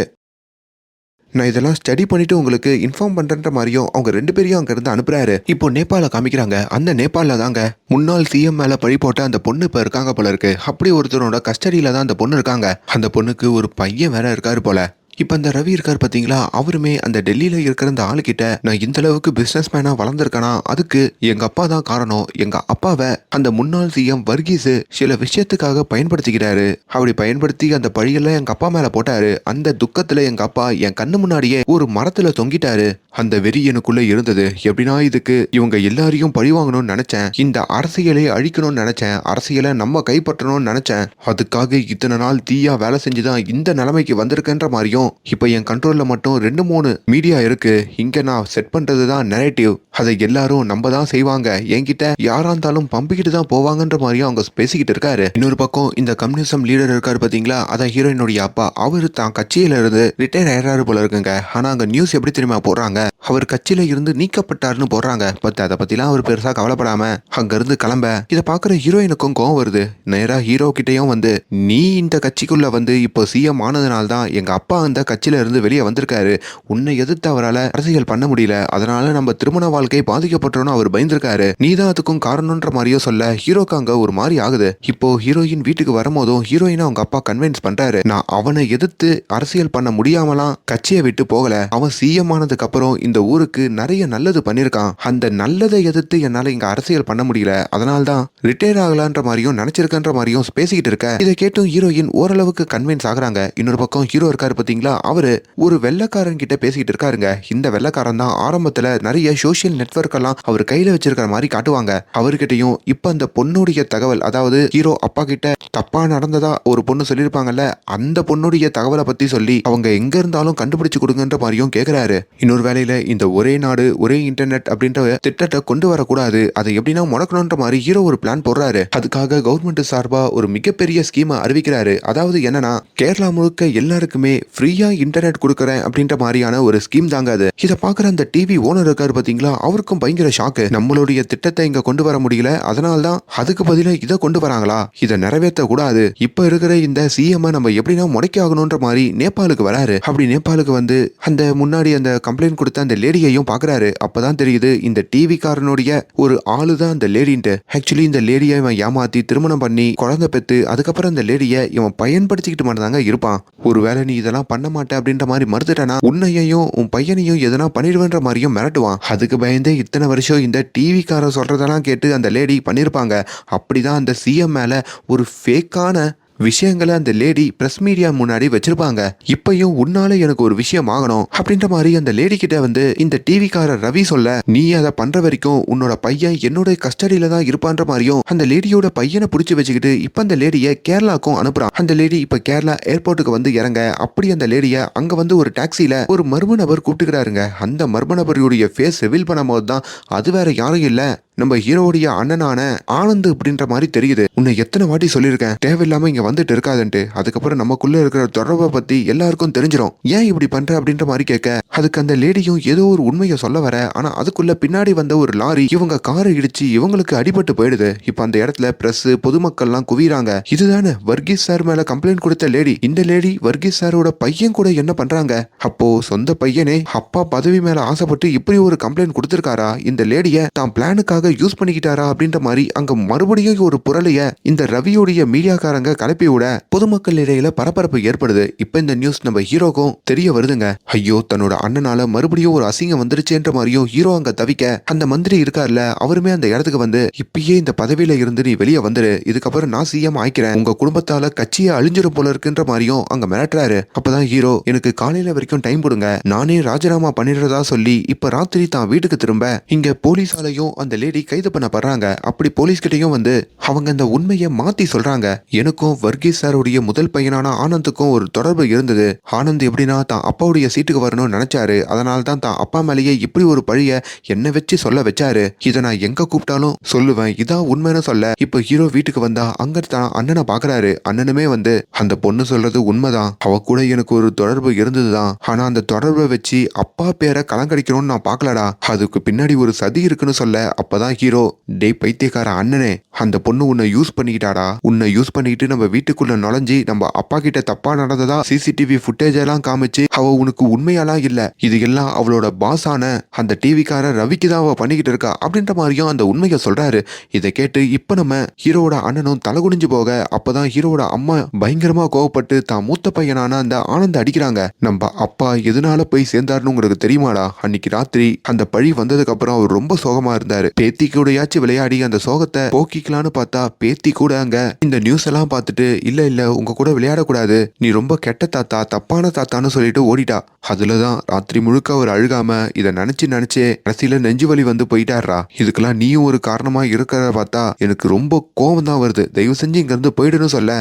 நான் இதெல்லாம் ஸ்டடி பண்ணிட்டு உங்களுக்கு இன்ஃபார்ம் பண்றேன்ற மாதிரியும் அவங்க 2 பேரையும் அங்க இருந்து அனுப்புறாரு. இப்போ நேபாள காமிக்கிறாங்க. அந்த நேபாள தாங்க முன்னாள் சிஎம் மேல பழி போட்ட அந்த பொண்ணு இப்ப இருக்காங்க போல இருக்கு. அப்படி ஒருத்தரோட கஸ்டடியில தான் அந்த பொண்ணு இருக்காங்க. அந்த பொண்ணுக்கு ஒரு பையன் வேற இருக்காரு போல. இப்ப அந்த ரவி இருக்காரு பாத்தீங்களா, அவருமே அந்த டெல்லியில இருக்கிற அந்த ஆளுகிட்ட, நான் இந்த அளவுக்கு பிசினஸ் மேனா வளர்ந்துருக்கேனா அதுக்கு எங்க அப்பா தான் காரணம், எங்க அப்பாவை அந்த முன்னாள் சிஎம் வர்கீஸ் சில விஷயத்துக்காக பயன்படுத்திக்கிறாரு, அப்படி பயன்படுத்தி அந்த பழியெல்லாம் எங்க அப்பா மேல போட்டாரு, அந்த துக்கத்துல எங்க அப்பா என் கண்ணு முன்னாடியே ஒரு மரத்துல தொங்கிட்டாரு, அந்த வெறி எனக்குள்ள இருந்தது, எப்படின்னா இதுக்கு இவங்க எல்லாரையும் பழி வாங்கணும்னு நினைச்சேன், இந்த அரசியலை அழிக்கணும்னு நினைச்சேன், அரசியலை நம்ம கைப்பற்றணும்னு நினைச்சேன், அதுக்காக இத்தனை நாள் தீயா வேலை செஞ்சுதான் இந்த நிலைமைக்கு வந்திருக்கேன்ற மாதிரியும், இப்ப என் கண்ட்ரோல்ல மட்டும் 2-3 மீடியா இருக்கு, இங்க நான் செட் பண்றதுதான் நரேட்டிவ், அதை எல்லாரும் நம்ம தான் செய்வாங்க, என்கிட்ட யாரா இருந்தாலும் பம்பிக்கிட்டு தான் போவாங்கன்ற மாதிரியும் அவங்க பேசிக்கிட்டு இருக்காரு. இன்னொரு பக்கம் இந்த கம்யூனிசம் லீடர் இருக்காரு பாத்தீங்களா, அதான் ஹீரோயினுடைய அப்பா, அவரு தான் கட்சியில இருந்து ரிட்டையர் ஆயிடுறாரு போல இருக்குங்க. ஆனா அங்க நியூஸ் எப்படி தெரியுமா போடுறாங்க, அவர் கட்சியில இருந்து நீக்கப்பட்டாருன்னு போடுறாங்க. பட் அதை பத்திலாம் அவர் பெருசா கவலைப்படாம அங்க இருந்து கிளம்ப, இதை பாக்குற ஹீரோயினுக்கும் கோவம் வருது. நேரா ஹீரோ கிட்டையும் வந்து, நீ இந்த கட்சிக்குள்ள வந்து இப்போ சிஎம் ஆனதுனால தான் எங்க அப்பா அந்த கட்சியில இருந்து வெளியே வந்திருக்காரு, உன்னை எதிர்த்து அவரால் அரசியல் பண்ண முடியல, அதனால நம்ம திருமண வாழ்க்கை பாதிக்கப்பட்டோன்னு அவர் பயந்துருக்காரு, நீ தான் அதுக்கும் காரணம்ன்ற மாதிரியோ சொல்ல ஹீரோக்கு அங்க ஒரு மாதிரி ஆகுது. இப்போ ஹீரோயின் வீட்டுக்கு வரும்போதும் ஹீரோயினை அவங்க அப்பா கன்வின்ஸ் பண்றாரு, நான் அவனை எதிர்த்து அரசியல் பண்ண முடியாமலாம் கட்சியை விட்டு போகல, அவன் சிஎம் ஆனதுக்கு அப்புறம் இந்த ஊருக்கு நிறைய நல்லது பண்ணிருக்கான், அந்த நல்லதை எதிர்த்து என்னால இங்க அரசியல் பண்ண முடியல, அதனால தான் ரிட்டையர் ஆகலான்ற மாதிரியும் நினைச்சிருக்கன்ற மாதிரியும் பேசிக்கிட்டு இருக்க, இதை கேட்டும் ஹீரோயின் ஓரளவுக்கு கன்வின்ஸ் ஆகுறாங்க. இன்னொரு பக்கம் ஹீரோ இருக்காரு பாத்தீங்களா, அவரு ஒரு வெள்ளைக்காரன் கிட்ட பேசிக்கிட்டு இருக்காருங்க. இந்த வெள்ளைக்காரன் தான் ஆரம்பத்துல நிறைய சோசியல் நெட்வொர்க் எல்லாம் அவர் கையில வச்சிருக்கிற மாதிரி காட்டுவாங்க. அவர்கிட்டயும் இப்ப அந்த பொண்ணுடைய தகவல், அதாவது ஹீரோ அப்பா கிட்ட தப்பா நடந்ததா ஒரு பொண்ணு சொல்லியிருப்பாங்கல்ல, அந்த பொண்ணுடைய தகவலை பத்தி சொல்லி அவங்க எங்க இருந்தாலும் கண்டுபிடிச்சு கொடுங்கன்ற மாதிரியும் கேக்குறாரு. இன்னொரு வேலையில இந்த ஒரே நாடு ஒரே இன்டர்நெட் அப்படின்ற திட்டத்தை கொண்டு வரக்கூடாது, அதை எப்படின்னா முடக்கணும்ன்ற மாதிரி ஹீரோ ஒரு பிளான் போடுறாரு. அதுக்காக கவர்மெண்ட் சார்பா ஒரு மிகப்பெரிய ஸ்கீமை அறிவிக்கிறாரு. அதாவது என்னன்னா கேரளா முழுக்க எல்லாருக்குமே ஃப்ரீயா இன்டர்நெட் கொடுக்கறேன் அப்படின்ற மாதிரியான ஒரு ஸ்கீம் தாங்க அது. இதை பாக்குற அந்த டிவி ஓனர் இருக்காரு பாத்தீங்களா, அவருக்கும் பயங்கர ஷாக்கு. நம்மளுடைய திட்டத்தை இங்க கொண்டு வர முடியல, அதனால்தான் அதுக்கு பதிலா இதை கொண்டு வராங்களா, இதை நிறைவேற்ற கூடாது, இப்ப இருக்கிற இந்த சிஎம் நம்ம எப்படின்னா முடக்கி ஆகணும்ன்ற மாதிரி நேபாளுக்கு வராரு. அப்படி நேபாளுக்கு வந்து அந்த முன்னாடி அந்த கம்ப்ளைண்ட் கொடுத்த அந்த லேடியையும் பாக்குறாரு. அப்பதான் தெரியுது இந்த டிவி காரனுடைய ஒரு ஆளுதான் அந்த லேடின்ட்டு. ஆக்சுவலி இந்த லேடியை இவன் ஏமாத்தி திருமணம் பண்ணி குழந்தை பெத்து அதுக்கப்புறம் அந்த லேடியை இவன் பயன்படுத்திக்கிட்டு மட்டும்தாங்க இருப்பான். ஒருவேளை நீ இதெல்லாம் பண்ண மாட்டே அப்படின்ற மாதிரி மறுத்துட்டானா உன்னையையும் உன் பையனையும் எதனா பண்ணிடுவேன்ற மாதிரியும் மிரட்டுவான். அதுக்கு பயந்தே இத்தனை வருஷம் இந்த டிவி காரன் சொல்றதெல்லாம் கேட்டு அந்த லேடி பண்ணிருப்பாங்க. அப்படிதான் அந்த சிஎம் மேல ஒரு ஃபேக்கான விஷயங்களை அந்த லேடி பிரஸ் மீடியா முன்னாடி வச்சிருப்பாங்க. இப்பயும் உன்னால எனக்கு ஒரு விஷயம் ஆகணும் அப்படின்ற மாதிரி அந்த லேடி கிட்ட வந்து இந்த டிவிக்காரர் ரவி சொல்ல, நீ அதை பண்ற வரைக்கும் உன்னோட பையன் என்னோட கஸ்டடியில தான் இருப்பான்ற மாதிரியும் அந்த லேடியோட பையனை பிடிச்சி வச்சுக்கிட்டு இப்ப அந்த லேடிய கேரளாக்கும் அனுப்புறான். அந்த லேடி இப்ப கேரளா ஏர்போர்ட்டுக்கு வந்து இறங்க, அப்படி அந்த லேடிய அங்க வந்து ஒரு டாக்ஸில ஒரு மர்ம நபர் கூப்பிட்டுக்கிறாருங்க. அந்த மர்ம நபருடைய ஃபேஸ் ரிவீல் பண்ணும் போது தான் அது வேற யாரும் இல்ல, நம்ம ஹீரோடைய அண்ணனான ஆனந்த் அப்படின்ற மாதிரி தெரியுது. உன்னை எத்தனை வாட்டி சொல்லியிருக்கேன் தேவையில்லாம இங்க வந்துட்டு இருக்காதுன்ட்டு. அதுக்கப்புறம் நமக்குள்ள இருக்கிற தொடர்பை பத்தி எல்லாருக்கும் தெரிஞ்சிடும், ஏன் இப்படி பண்ற அப்படின்ற மாதிரி கேட்க, அதுக்கு அந்த லேடியும் ஏதோ ஒரு உண்மையை சொல்ல வர, ஆனா அதுக்குள்ள பின்னாடி வந்த ஒரு லாரி இவங்க காரை இடிச்சு இவங்களுக்கு அடிபட்டு போயிடுது. இப்ப அந்த இடத்துல பிரஸ் பொதுமக்கள்லாம் குவிறாங்க. இதுதானே வர்கீஸ் சார் மேல கம்ப்ளைண்ட் கொடுத்த லேடி. இந்த லேடி வர்கீஸ் சாரோட பையன் கூட என்ன பண்றாங்க? அப்போ சொந்த பையனே அப்பா பதவி மேல ஆசைப்பட்டு இப்படி ஒரு கம்ப்ளைண்ட் கொடுத்திருக்காரா? இந்த லேடிய தான் பிளானுக்காக யூஸ் பண்ணிக்கிட்டாரா அப்படின்ற மாதிரி அங்க மறுபடியும் ஒரு புரளைய இந்த ரவியோடைய மீடியாக்காரங்க கலப்பி விட பொதுமக்கள் இடையில பரபரப்பு ஏற்படுது. இப்ப இந்த நியூஸ் நம்ம ஹீரோக்கும் தெரிய வருதுங்க. ஐயோ, தன்னோட அண்ணனால மறுபடியும் ஒரு அசிங்கம் வந்துருச்சுன்ற மாதிரியும் ஹீரோ அங்க தவிக்க, அந்த மந்திரி இருக்கார்ல அவருமே அந்த இடத்துக்கு வந்து, இப்பயே இந்த பதவியில இருந்து நீ வெளியே வந்துரு, இதுக்கப்புறம் நான் சிஎம் ஆயிக்கிறேன், உங்க குடும்பத்தால கட்சியை அழிஞ்சிரும் போல இருக்குன்ற மாதிரியும் அங்க மிரட்டுறாரு. அப்பதான் ஹீரோ, எனக்கு காலையில வரைக்கும் டைம் கொடுங்க, நானே ராஜினாமா பண்ணிடுறதா சொல்லி இப்ப ராத்திரி தான் வீட்டுக்கு திரும்ப இங்க போலீஸாலையும் அந்த லேடி கைது பண்ணப்படுறாங்க. அப்படி போலீஸ் கிட்டையும் வந்து அவங்க இந்த உண்மையை மாத்தி சொல்றாங்க. எனக்கும் வர்கீஸ் சாருடைய முதல் பையனான ஆனந்துக்கும் ஒரு தொடர்பு இருந்தது. ஆனந்த் எப்படின்னா தான் அப்பாவுடைய சீட்டுக்கு வரணும்னு நினைச்சாரு, அதனால தான் அப்பா மேலேயே இப்படி ஒரு பழிய என்ன வச்சு சொல்ல வச்சாரு. இதை நான் எங்க கூப்பிட்டாலும் சொல்லுவேன், இதான் உண்மைன்னு சொல்ல இப்ப ஹீரோ வீட்டுக்கு வந்தா அங்க தான் அண்ணனை பாக்குறாரு. அண்ணனுமே வந்து, அந்த பொண்ணு சொல்றது உண்மைதான், அவ கூட எனக்கு ஒரு தொடர்பு இருந்ததுதான், ஆனா அந்த தொடர்பை வச்சு அப்பா பேரை கலங்கடிக்கணும்னு நான் பாக்கலடா, அதுக்கு பின்னாடி ஒரு சதி இருக்குன்னு சொல்ல, அப்பதான் ஹீரோ, டே பைத்தியக்கார அண்ணனே, அந்த பொண்ணு உன்னை யூஸ் பண்ணிக்கிட்டாடா, உன்னை யூஸ் பண்ணிக்கிட்டு நம்ம வீட்டுக்குள்ள நுழைஞ்சி நம்ம அப்பா கிட்ட தப்பா நடந்ததா சிசிடிவி ஃபுட்டேஜ் எல்லாம் காமிச்சு அவ உனக்கு உண்மையாலாம் இல்ல, இது எல்லாம் அவளோட பாஸான அந்த டிவிக்கார ரவிக்கு தான் அவ பண்ணிக்கிட்டு இருக்கா அப்படின்ற மாதிரியும் அந்த உண்மையை சொல்றாரு. இதை கேட்டு இப்ப நம்ம ஹீரோட அண்ணனும் தலை குனிஞ்சு போக, அப்பதான் ஹீரோட அம்மா பயங்கரமா கோவப்பட்டு தான் மூத்த பையனான அந்த ஆனந்த் அடிக்கிறாங்க. நம்ம அப்பா எதனால போய் சேர்ந்தாருன்னு உங்களுக்கு தெரியுமாடா? அன்னைக்கு ராத்திரி அந்த பழி வந்ததுக்கு அப்புறம் அவர் ரொம்ப சோகமா இருந்தாரு, பேத்தி கூடயாச்சும் விளையாடி அந்த சோகத்தை போக்கிக்கலான்னு பார்த்தா பேத்தி கூட அங்க இந்த நியூஸ் எல்லாம் பார்த்துட்டு, இல்ல இல்ல உங்க கூட விளையாடக்கூடாது, நீ ரொம்ப கெட்ட தாத்தா, தப்பான தாத்தான்னு சொல்லிட்டு ஓடிட்டா. அதுலதான் ராத்திரி முழுக்க அவர் அழுகாம இதை நினைச்சே கடைசியில நெஞ்சு வலி வந்து போயிட்டாரா. இதுக்கெல்லாம் நீயும் ஒரு காரணமா இருக்கிறத பார்த்தா எனக்கு ரொம்ப கோபம் தான் வருது, தயவு செஞ்சு இங்க இருந்து போயிடுன்னு சொல்ல,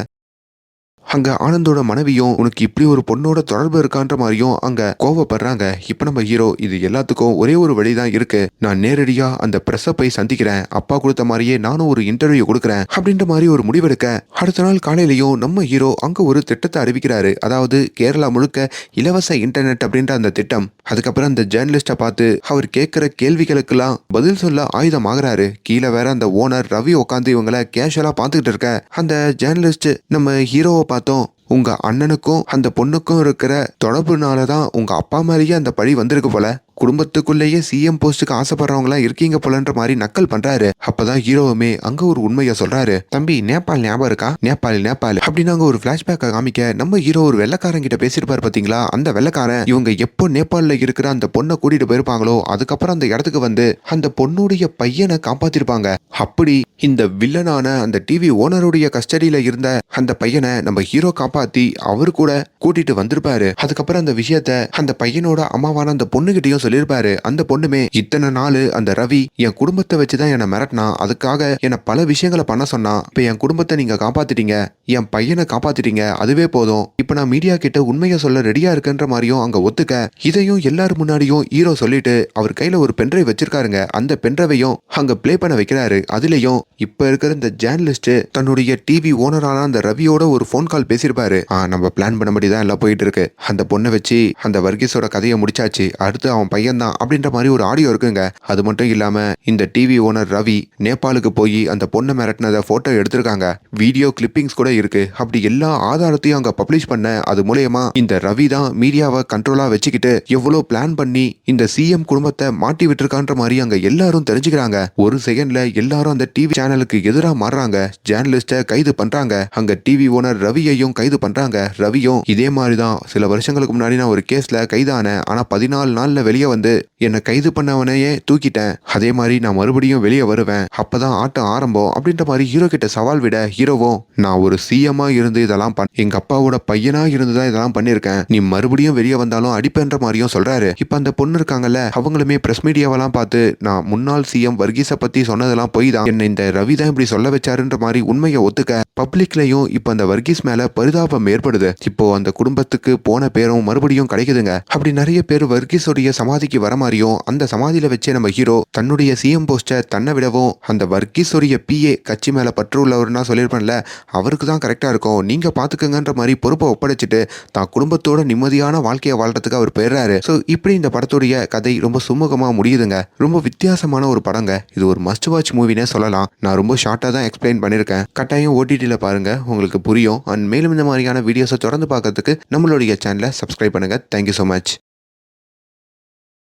அங்க ஆனந்தோட மனைவியும் உனக்கு இப்படி ஒரு பொண்ணோட தொடர்பு இருக்கான்ற மாதிரியும் அங்க கோவப்படுறாங்க. இப்ப நம்ம ஹீரோ, இது எல்லாத்துக்கும் ஒரே ஒரு வழிதான் இருக்கு, நான் நேரடியா அந்த பிரஸை போய் சந்திக்கிறேன், அப்பா கொடுத்த மாதிரியே நானும் ஒரு இன்டர்வியூ கொடுக்குறேன் அப்படின்ற மாதிரி ஒரு முடிவெடுக்க, அடுத்த நாள் காலையிலையும் நம்ம ஹீரோ அங்க ஒரு திட்டத்தை அறிவிக்கிறாரு. அதாவது கேரளா முழுக்க இலவச இன்டர்நெட் அப்படின்ற அந்த திட்டம். அதுக்கப்புறம் அந்த ஜேர்னலிஸ்ட பார்த்து அவர் கேட்கிற கேள்விகளுக்கெல்லாம் பதில் சொல்ல ஆயுதம் ஆகுறாரு. கீழே வேற அந்த ஓனர் ரவி உட்காந்து இவங்களை கேஷுவலா பார்த்துக்கிட்டு இருக்க, அந்த ஜேர்னலிஸ்ட் நம்ம ஹீரோவை பார்த்தோம், உங்க அண்ணனுக்கும் அந்த பொண்ணுக்கும் இருக்கிற தொடர்புனாலதான் உங்க அப்பா மேலேயே அந்த பழி வந்திருக்கு போல, குடும்பத்துக்குள்ளேயே சிஎம் போஸ்டுக்கு ஆசைப்படுறவங்களாம் இருக்கீங்க போலன்ற மாதிரி நக்கல் பண்றாரு. அப்பதான் ஹீரோவுமே அங்க ஒரு உண்மையை சொல்றாரு. தம்பி, நேபாள் ஞாபகம் இருக்கா? நேபாள் அப்படின்னு அங்க ஒரு பிளாஷ்பேக்கை காமிக்க, நம்ம ஹீரோ ஒரு வெள்ளக்காரன் கிட்ட பேசிருப்பாரு பாத்தீங்களா, அந்த வெள்ளக்காரன் இவங்க எப்போ நேபாள்ல இருக்கிற அந்த பொண்ணை கூட்டிட்டு போயிருப்பாங்களோ அதுக்கப்புறம் அந்த இடத்துக்கு வந்து அந்த பொண்ணுடைய பையனை காப்பாத்திருப்பாங்க. அப்படி இந்த வில்லனான அந்த டிவி ஓனருடைய கஸ்டடியில இருந்த அந்த பையனை நம்ம ஹீரோ காப்பாத்தி அவரு கூட கூட்டிட்டு வந்திருப்பாரு. அதுக்கப்புறம் அந்த விஷயத்த அந்த பையனோட அம்மாவான அந்த பொண்ணுகிட்டையும் சொல்லியிருப்பாரு. அந்த பொண்ணுமே இத்தனை நாள் அந்த ரவி என் குடும்பத்தை வச்சுதான் என்ன மிரட்டினா, அதுக்காக என்ன பல விஷயங்களை பண்ண சொன்னா. இப்ப என் குடும்பத்தை நீங்க காப்பாத்திட்டீங்க, என் பையனை காப்பாத்திட்டீங்க, அதுவே போதும். இப்ப நான் மீடியா கிட்ட உண்மையை சொல்ல ரெடியா இருக்குன்ற மாதிரியும் அங்க ஒத்துக்க. இதையும் எல்லாரும் முன்னாடியும் ஹீரோ சொல்லிட்டு அவர் கையில ஒரு பென்ட்ரைவ் வச்சிருக்காருங்க. அந்த பென்ட்ரைவையும் அங்க பிளே பண்ண வைக்கிறாரு. அதுலயும் இப்ப இருக்கிற இந்த ஜேர்னலிஸ்ட் தன்னுடைய டிவி ஓனரான அந்த ரவியோட ஒரு போன் கால் பேசியிருப்பாரு. நம்ம பிளான் பண்ணபடி தான் எல்லாம் போயிட்டு இருக்கு. அந்த பொண்ணை வச்சு அந்த வர்கீஸோட கதையை முடிச்சாச்சு, அடுத்து அவன் பையன் தான் அப்படின்ற மாதிரி ஒரு ஆடியோ இருக்குங்க. அது மட்டும் இல்லாம இந்த டிவி ஓனர் ரவி நேபாளுக்கு போய் அந்த பொண்ணை மிரட்டினதை போட்டோ எடுத்திருக்காங்க. வீடியோ கிளிப்பிங்ஸ் கூட இருக்கு. அப்படி எல்லா ஆதாரத்தையும் அங்க பப்ளிஷ் பண்ண, அது மூலயமா இந்த ரவி தான் மீடியாவை கண்ட்ரோலா வச்சுக்கிட்டு எவ்வளவு பிளான் பண்ணி இந்த சிஎம் குடும்பத்தை மாட்டி விட்டுருக்கான்ற மாதிரி அங்க எல்லாரும் தெரிஞ்சுக்கிறாங்க. ஒரு செகண்ட்ல எல்லாரும் அந்த டிவி சேனலுக்கு எதிராக மாறுறாங்க. ஜேர்னலிஸ்ட கைது பண்றாங்க. அங்க டிவி ஓனர் ரவியையும் கைது பண்றாங்க. ரவியும் இதே மாதிரிதான் சில வருஷங்களுக்கு முன்னாடி நான் ஒரு கேஸ்ல கைதான, ஆனா 14 நாள்ல வெளியே வந்து என்னை கைது பண்ணவனையே தூக்கிட்டேன். அதே மாதிரி நான் மறுபடியும் வெளியே வருவேன், அப்பதான் ஆட்டம் ஆரம்பம் அப்படின்ற மாதிரி ஹீரோ கிட்ட சவால் விட, ஹீரோவும் நான் ஒரு சிஎம்மா இருந்து இதெல்லாம் எங்க அப்பாவோட பையனா இருந்துதான் இதெல்லாம் பண்ணிருக்கேன், நீ மறுபடியும் வெளியே வந்தாலும் அடிப்பேன்ற மாதிரியும் சொல்றாரு. இப்ப அந்த பொண்ணு இருக்காங்கல்ல, அவங்களுமே பிரஸ் மீடியாவெல்லாம் பார்த்து நான் முன்னாள் சிஎம் வர்கீஸை பத்தி சொன்னதெல்லாம் போய் தான், என்ன இந்த ரவி தான் இப்படி சொல்ல வச்சாருன்ற மாதிரி உண்மையை ஒத்துக்க பப்ளிக்லயும் இப்ப அந்த வர்கீஸ் மேல பரிதாபம் ஏற்படுது. இப்போ அந்த குடும்பத்துக்கு போன பேரும் மறுபடியும் கிடைக்குதுங்க. அப்படி நிறைய பேர் வர்கீஸோடைய சமாதிக்கு வர மாதிரியும், அந்த சமாதியில வச்சே நம்ம ஹீரோ தன்னுடைய சிஎம் போஸ்டை தன்னை விடவும் அந்த வர்கீஸோடைய பிஏ கட்சி மேல பற்று உள்ளவர்னா சொல்லியிருப்பேன்ல, அவருக்கு தான் கரெக்டா இருக்கும், நீங்க பாத்துக்கங்கன்ற மாதிரி பொறுப்பை ஒப்படைச்சிட்டு தான் குடும்பத்தோட நிம்மதியான வாழ்க்கையை வாழ்றதுக்கு அவர் போயிடுறாரு. ஸோ இப்படி இந்த படத்துடைய கதை ரொம்ப சுமூகமா முடியுதுங்க. ரொம்ப வித்தியாசமான ஒரு படங்க. இது ஒரு மஸ்ட் வாட்ச் மூவினே சொல்லலாம். நான் ரொம்ப ஷார்ட்டா தான் எக்ஸ்பிளைன் பண்ணிருக்கேன். கட்டாயம் ஓடிடில பாருங்க, உங்களுக்கு புரியும். அண்ட் மேலும் இந்த மாதிரியான வீடியோஸை தொடர்ந்து பார்க்கறதுக்கு நம்மளுடைய சேனலை சப்ஸ்கிரைப் பண்ணுங்க. Thank you so much.